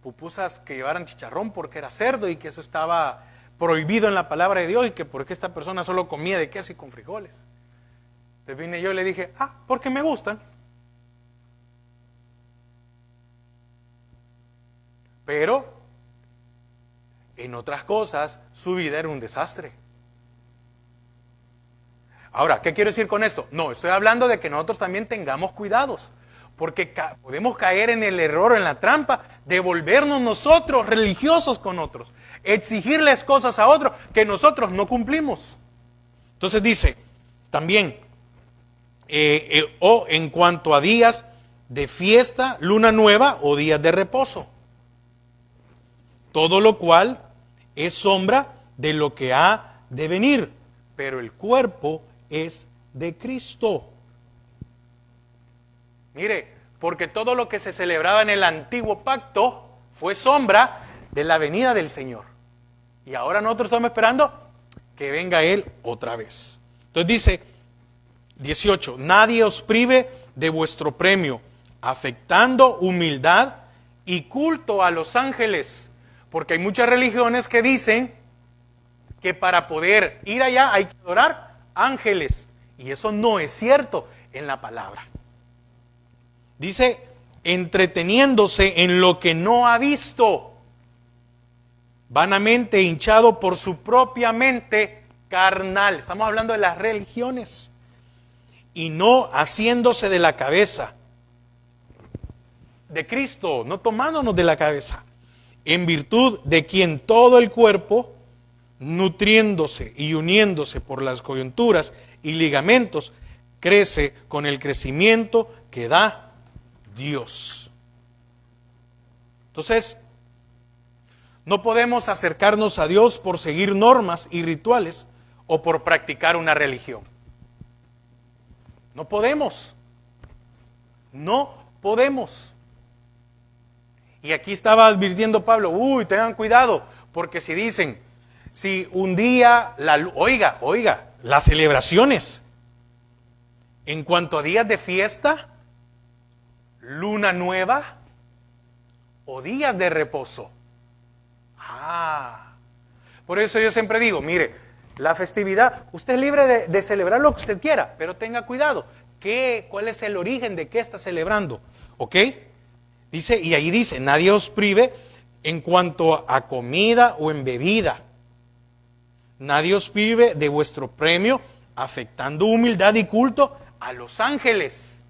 pupusas que llevaran chicharrón porque era cerdo y que eso estaba prohibido en la palabra de Dios y que porque esta persona solo comía de queso y con frijoles. Entonces vine yo y le dije, porque me gustan. Pero en otras cosas su vida era un desastre. Ahora, ¿qué quiero decir con esto? No, estoy hablando de que nosotros también tengamos cuidados, porque podemos caer en el error, en la trampa de volvernos nosotros religiosos con otros, exigirles cosas a otros que nosotros no cumplimos. Entonces dice, también, o en cuanto a días de fiesta, luna nueva o días de reposo. Todo lo cual es sombra de lo que ha de venir, pero el cuerpo es de Cristo. Mire, porque todo lo que se celebraba en el antiguo pacto fue sombra de la venida del Señor. Y ahora nosotros estamos esperando que venga Él otra vez. Entonces dice 18, nadie os prive de vuestro premio, afectando humildad y culto a los ángeles. Porque hay muchas religiones que dicen que para poder ir allá hay que adorar ángeles. Y eso no es cierto en la palabra. Dice, entreteniéndose en lo que no ha visto, vanamente hinchado por su propia mente carnal. Estamos hablando de las religiones. Y no haciéndose de la cabeza de Cristo, no tomándonos de la cabeza, en virtud de quien todo el cuerpo, nutriéndose y uniéndose por las coyunturas y ligamentos, crece con el crecimiento que da Dios. Entonces, no podemos acercarnos a Dios por seguir normas y rituales o por practicar una religión. No podemos. No podemos. Y aquí estaba advirtiendo Pablo, tengan cuidado, porque si dicen, si un día, oiga, las celebraciones, en cuanto a días de fiesta, luna nueva o días de reposo. Por eso yo siempre digo, mire, la festividad, usted es libre de celebrar lo que usted quiera, pero tenga cuidado, ¿cuál es el origen de qué está celebrando? ¿Ok? Dice, y ahí dice, nadie os prive en cuanto a comida o en bebida. Nadie os prive de vuestro premio, afectando humildad y culto a los ángeles.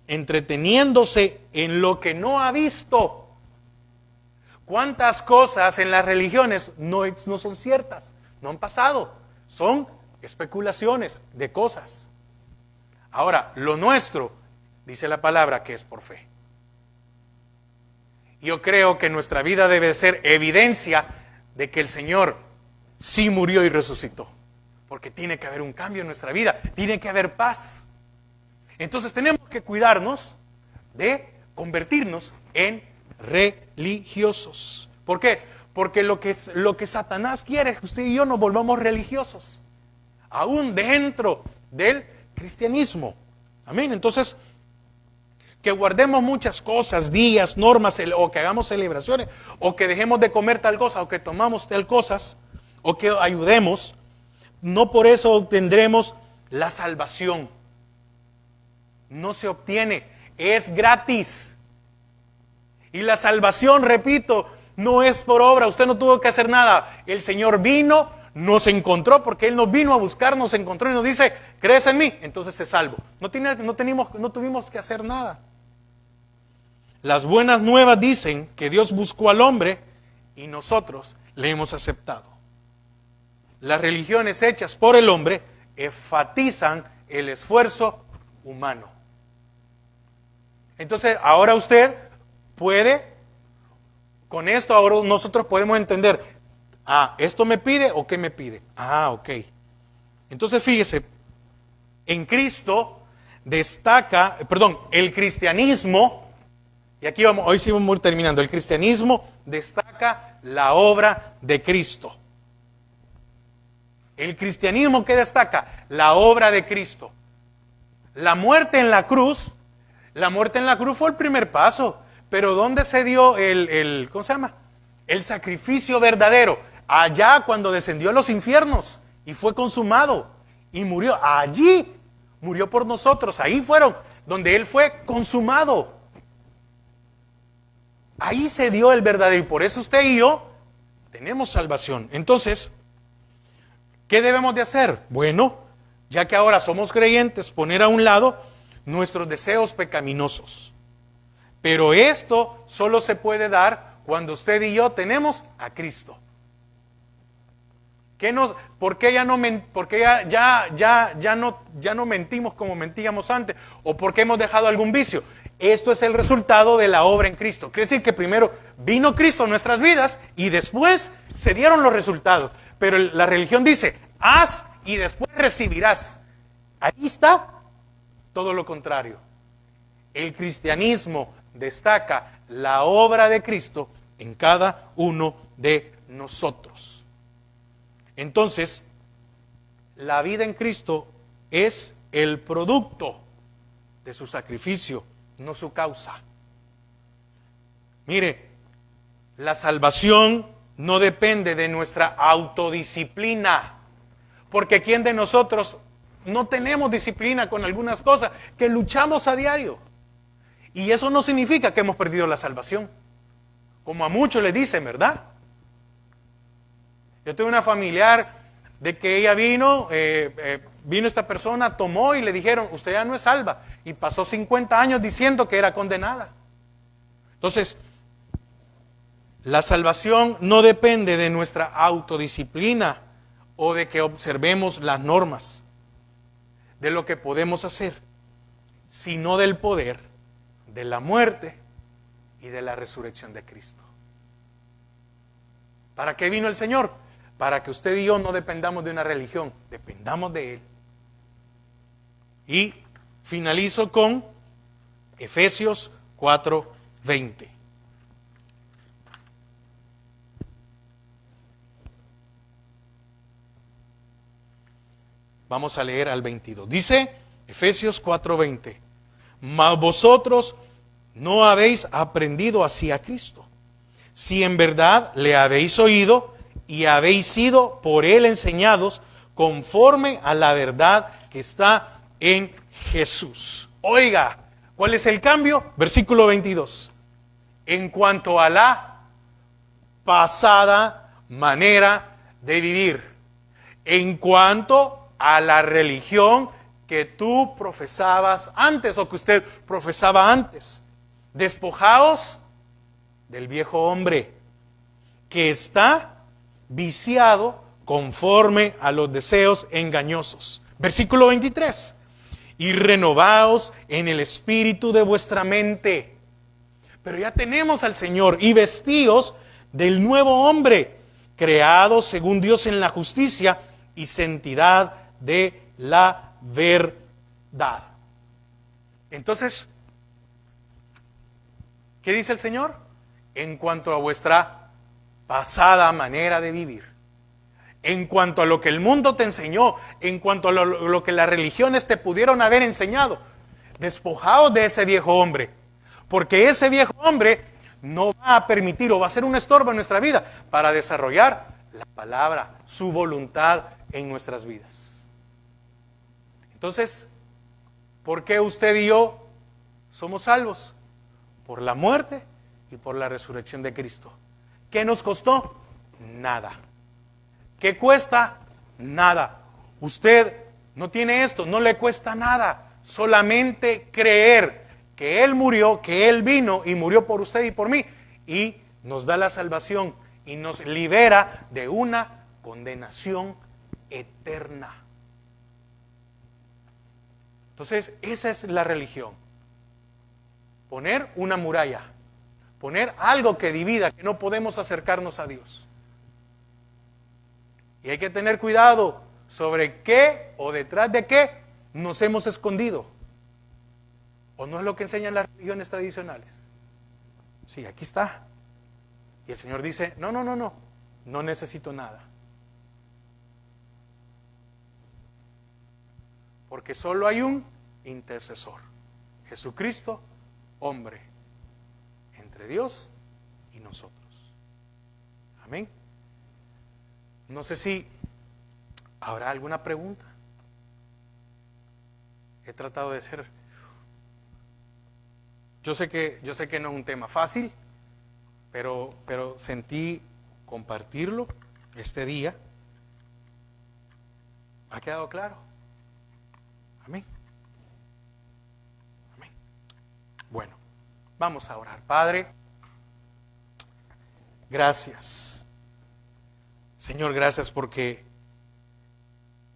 Entreteniéndose en lo que no ha visto. ¿Cuántas cosas en las religiones no son ciertas? No han pasado. Son especulaciones de cosas. Ahora, lo nuestro, dice la palabra, que es por fe. Yo creo que nuestra vida debe ser evidencia de que el Señor sí murió y resucitó. Porque tiene que haber un cambio en nuestra vida, tiene que haber paz. Entonces tenemos que cuidarnos de convertirnos en religiosos. ¿Por qué? Porque lo que Satanás quiere es que usted y yo nos volvamos religiosos, aún dentro del cristianismo. Amén. Entonces, que guardemos muchas cosas, días, normas, o que hagamos celebraciones, o que dejemos de comer tal cosa, o que tomamos tal cosas, o que ayudemos, no por eso obtendremos la salvación. No se obtiene, es gratis. Y la salvación, repito, no es por obra, usted no tuvo que hacer nada. El Señor vino, nos encontró, porque Él nos vino a buscar, nos encontró y nos dice, ¿crees en mí? Entonces te salvo. No tuvimos que hacer nada. Las buenas nuevas dicen que Dios buscó al hombre y nosotros le hemos aceptado. Las religiones hechas por el hombre enfatizan el esfuerzo humano. Entonces, ahora usted puede, con esto ahora nosotros podemos entender, ¿esto me pide o qué me pide? Ok. Entonces fíjese, en Cristo destaca, el cristianismo, y aquí vamos, hoy sí vamos a ir terminando, el cristianismo destaca la obra de Cristo. El cristianismo, ¿qué destaca? La obra de Cristo. La muerte en la cruz fue el primer paso, pero ¿dónde se dio ¿cómo se llama? El sacrificio verdadero. Allá cuando descendió a los infiernos y fue consumado y murió. Allí murió por nosotros. Ahí fueron donde Él fue consumado. Ahí se dio el verdadero. Y por eso usted y yo tenemos salvación. Entonces, ¿qué debemos de hacer? Bueno, ya que ahora somos creyentes, poner a un lado nuestros deseos pecaminosos. Pero esto solo se puede dar cuando usted y yo tenemos a Cristo. ¿Por qué ya no mentimos como mentíamos antes? ¿O por qué hemos dejado algún vicio? Esto es el resultado de la obra en Cristo. Quiere decir que primero vino Cristo en nuestras vidas y después se dieron los resultados. Pero la religión dice, haz y después recibirás. Ahí está todo lo contrario. El cristianismo destaca la obra de Cristo en cada uno de nosotros. Entonces, la vida en Cristo es el producto de su sacrificio, no su causa. Mire, la salvación no depende de nuestra autodisciplina, porque ¿quién de nosotros no tenemos disciplina con algunas cosas que luchamos a diario? Y eso no significa que hemos perdido la salvación, como a muchos le dicen, ¿verdad? Yo tuve una familiar de que ella vino esta persona, tomó y le dijeron, usted ya no es salva. Y pasó 50 años diciendo que era condenada. Entonces, la salvación no depende de nuestra autodisciplina o de que observemos las normas de lo que podemos hacer, sino del poder de la muerte y de la resurrección de Cristo. ¿Para qué vino el Señor? Para que usted y yo no dependamos de una religión, dependamos de Él. Y finalizo con Efesios 4:20. Vamos a leer al 22. Dice Efesios 4:20. Mas vosotros no habéis aprendido así a Cristo, si en verdad le habéis oído y habéis sido por Él enseñados conforme a la verdad que está en Jesús. Oiga, ¿cuál es el cambio? Versículo 22. En cuanto a la pasada manera de vivir, en cuanto a la religión que tú profesabas antes o que usted profesaba antes, despojaos del viejo hombre que está viciado conforme a los deseos engañosos. Versículo 23. Y renovaos en el espíritu de vuestra mente, pero ya tenemos al Señor y vestidos del nuevo hombre, creados según Dios en la justicia y santidad de la verdad. Entonces, ¿qué dice el Señor? En cuanto a vuestra pasada manera de vivir, en cuanto a lo que el mundo te enseñó, en cuanto a lo que las religiones te pudieron haber enseñado, despojaos de ese viejo hombre, porque ese viejo hombre no va a permitir o va a ser un estorbo en nuestra vida para desarrollar la palabra, su voluntad en nuestras vidas. Entonces, ¿por qué usted y yo somos salvos? Por la muerte y por la resurrección de Cristo. ¿Qué nos costó? Nada. ¿Qué cuesta? Nada. Usted no tiene esto, no le cuesta nada. Solamente creer que Él murió, que Él vino y murió por usted y por mí. Y nos da la salvación y nos libera de una condenación eterna. Entonces, esa es la religión. Poner una muralla, poner algo que divida, que no podemos acercarnos a Dios. Y hay que tener cuidado sobre qué o detrás de qué nos hemos escondido. ¿O no es lo que enseñan las religiones tradicionales? Sí, aquí está. Y el Señor dice, no necesito nada. Porque solo hay un intercesor, Jesucristo, hombre, entre Dios y nosotros. Amén. No sé si habrá alguna pregunta. He tratado de ser. Yo sé que no es un tema fácil, pero sentí compartirlo este día. ¿Ha quedado claro? Amén. Amén. Bueno, vamos a orar. Padre, gracias. Señor, gracias porque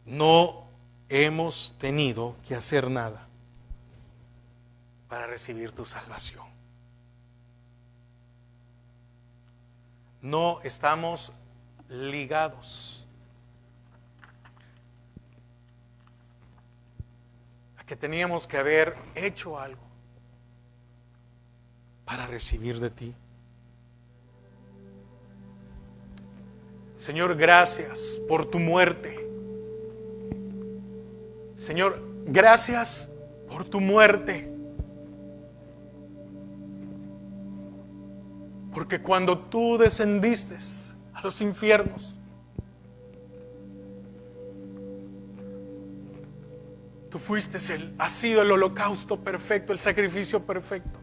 no hemos tenido que hacer nada para recibir tu salvación. No estamos ligados a que teníamos que haber hecho algo para recibir de ti. Señor, gracias por tu muerte. Señor, gracias por tu muerte. Porque cuando tú descendiste a los infiernos, tú fuiste has sido el holocausto perfecto, el sacrificio perfecto.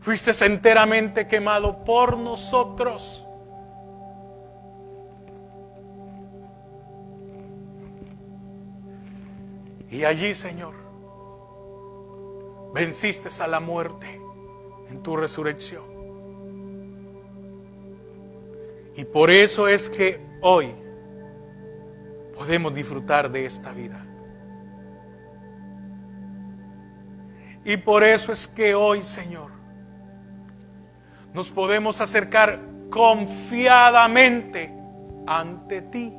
Fuiste enteramente quemado por nosotros. Y allí, Señor, venciste a la muerte en tu resurrección. Y por eso es que hoy podemos disfrutar de esta vida. Y por eso es que hoy, Señor, nos podemos acercar confiadamente ante ti.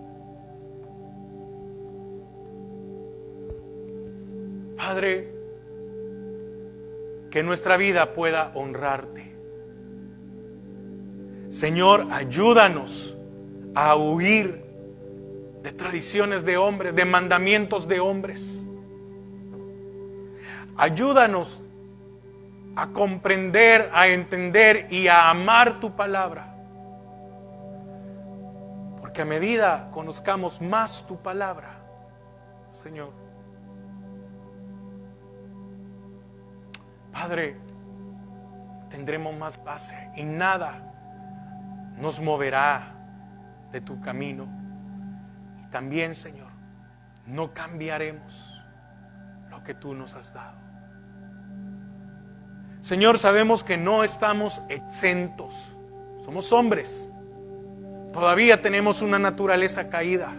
Padre, que nuestra vida pueda honrarte. Señor, ayúdanos a huir de tradiciones de hombres, de mandamientos de hombres. Ayúdanos a comprender, a entender y a amar tu palabra. Porque a medida conozcamos más tu palabra, Señor, Padre, tendremos más base y nada nos moverá de tu camino. Y también, Señor, no cambiaremos lo que tú nos has dado. Señor, sabemos que no estamos exentos. Somos hombres. Todavía tenemos una naturaleza caída.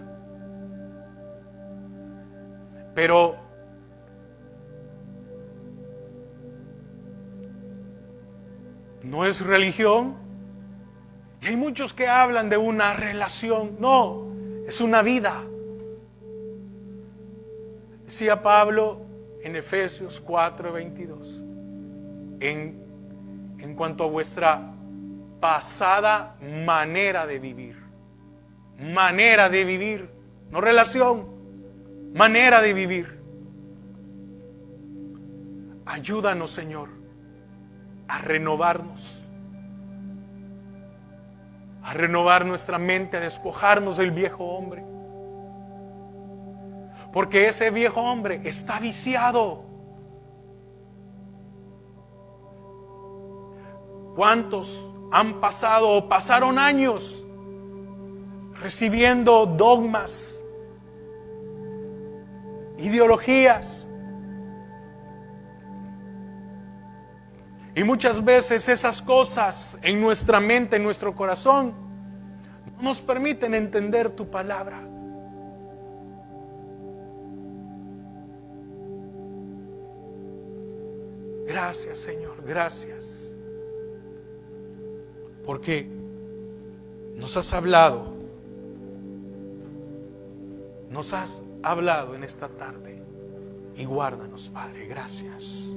Pero no es religión. Y hay muchos que hablan de una relación. No, es una vida. Decía Pablo en Efesios 4:22, en cuanto a vuestra pasada manera de vivir, no relación, manera de vivir. Ayúdanos, Señor, a renovarnos, a renovar nuestra mente, a despojarnos del viejo hombre. Porque ese viejo hombre está viciado. ¿Cuántos han pasado o pasaron años recibiendo dogmas, ideologías? Y muchas veces esas cosas en nuestra mente, en nuestro corazón, no nos permiten entender tu palabra. Gracias, Señor, gracias. Porque nos has hablado en esta tarde. Y guárdanos, Padre, gracias.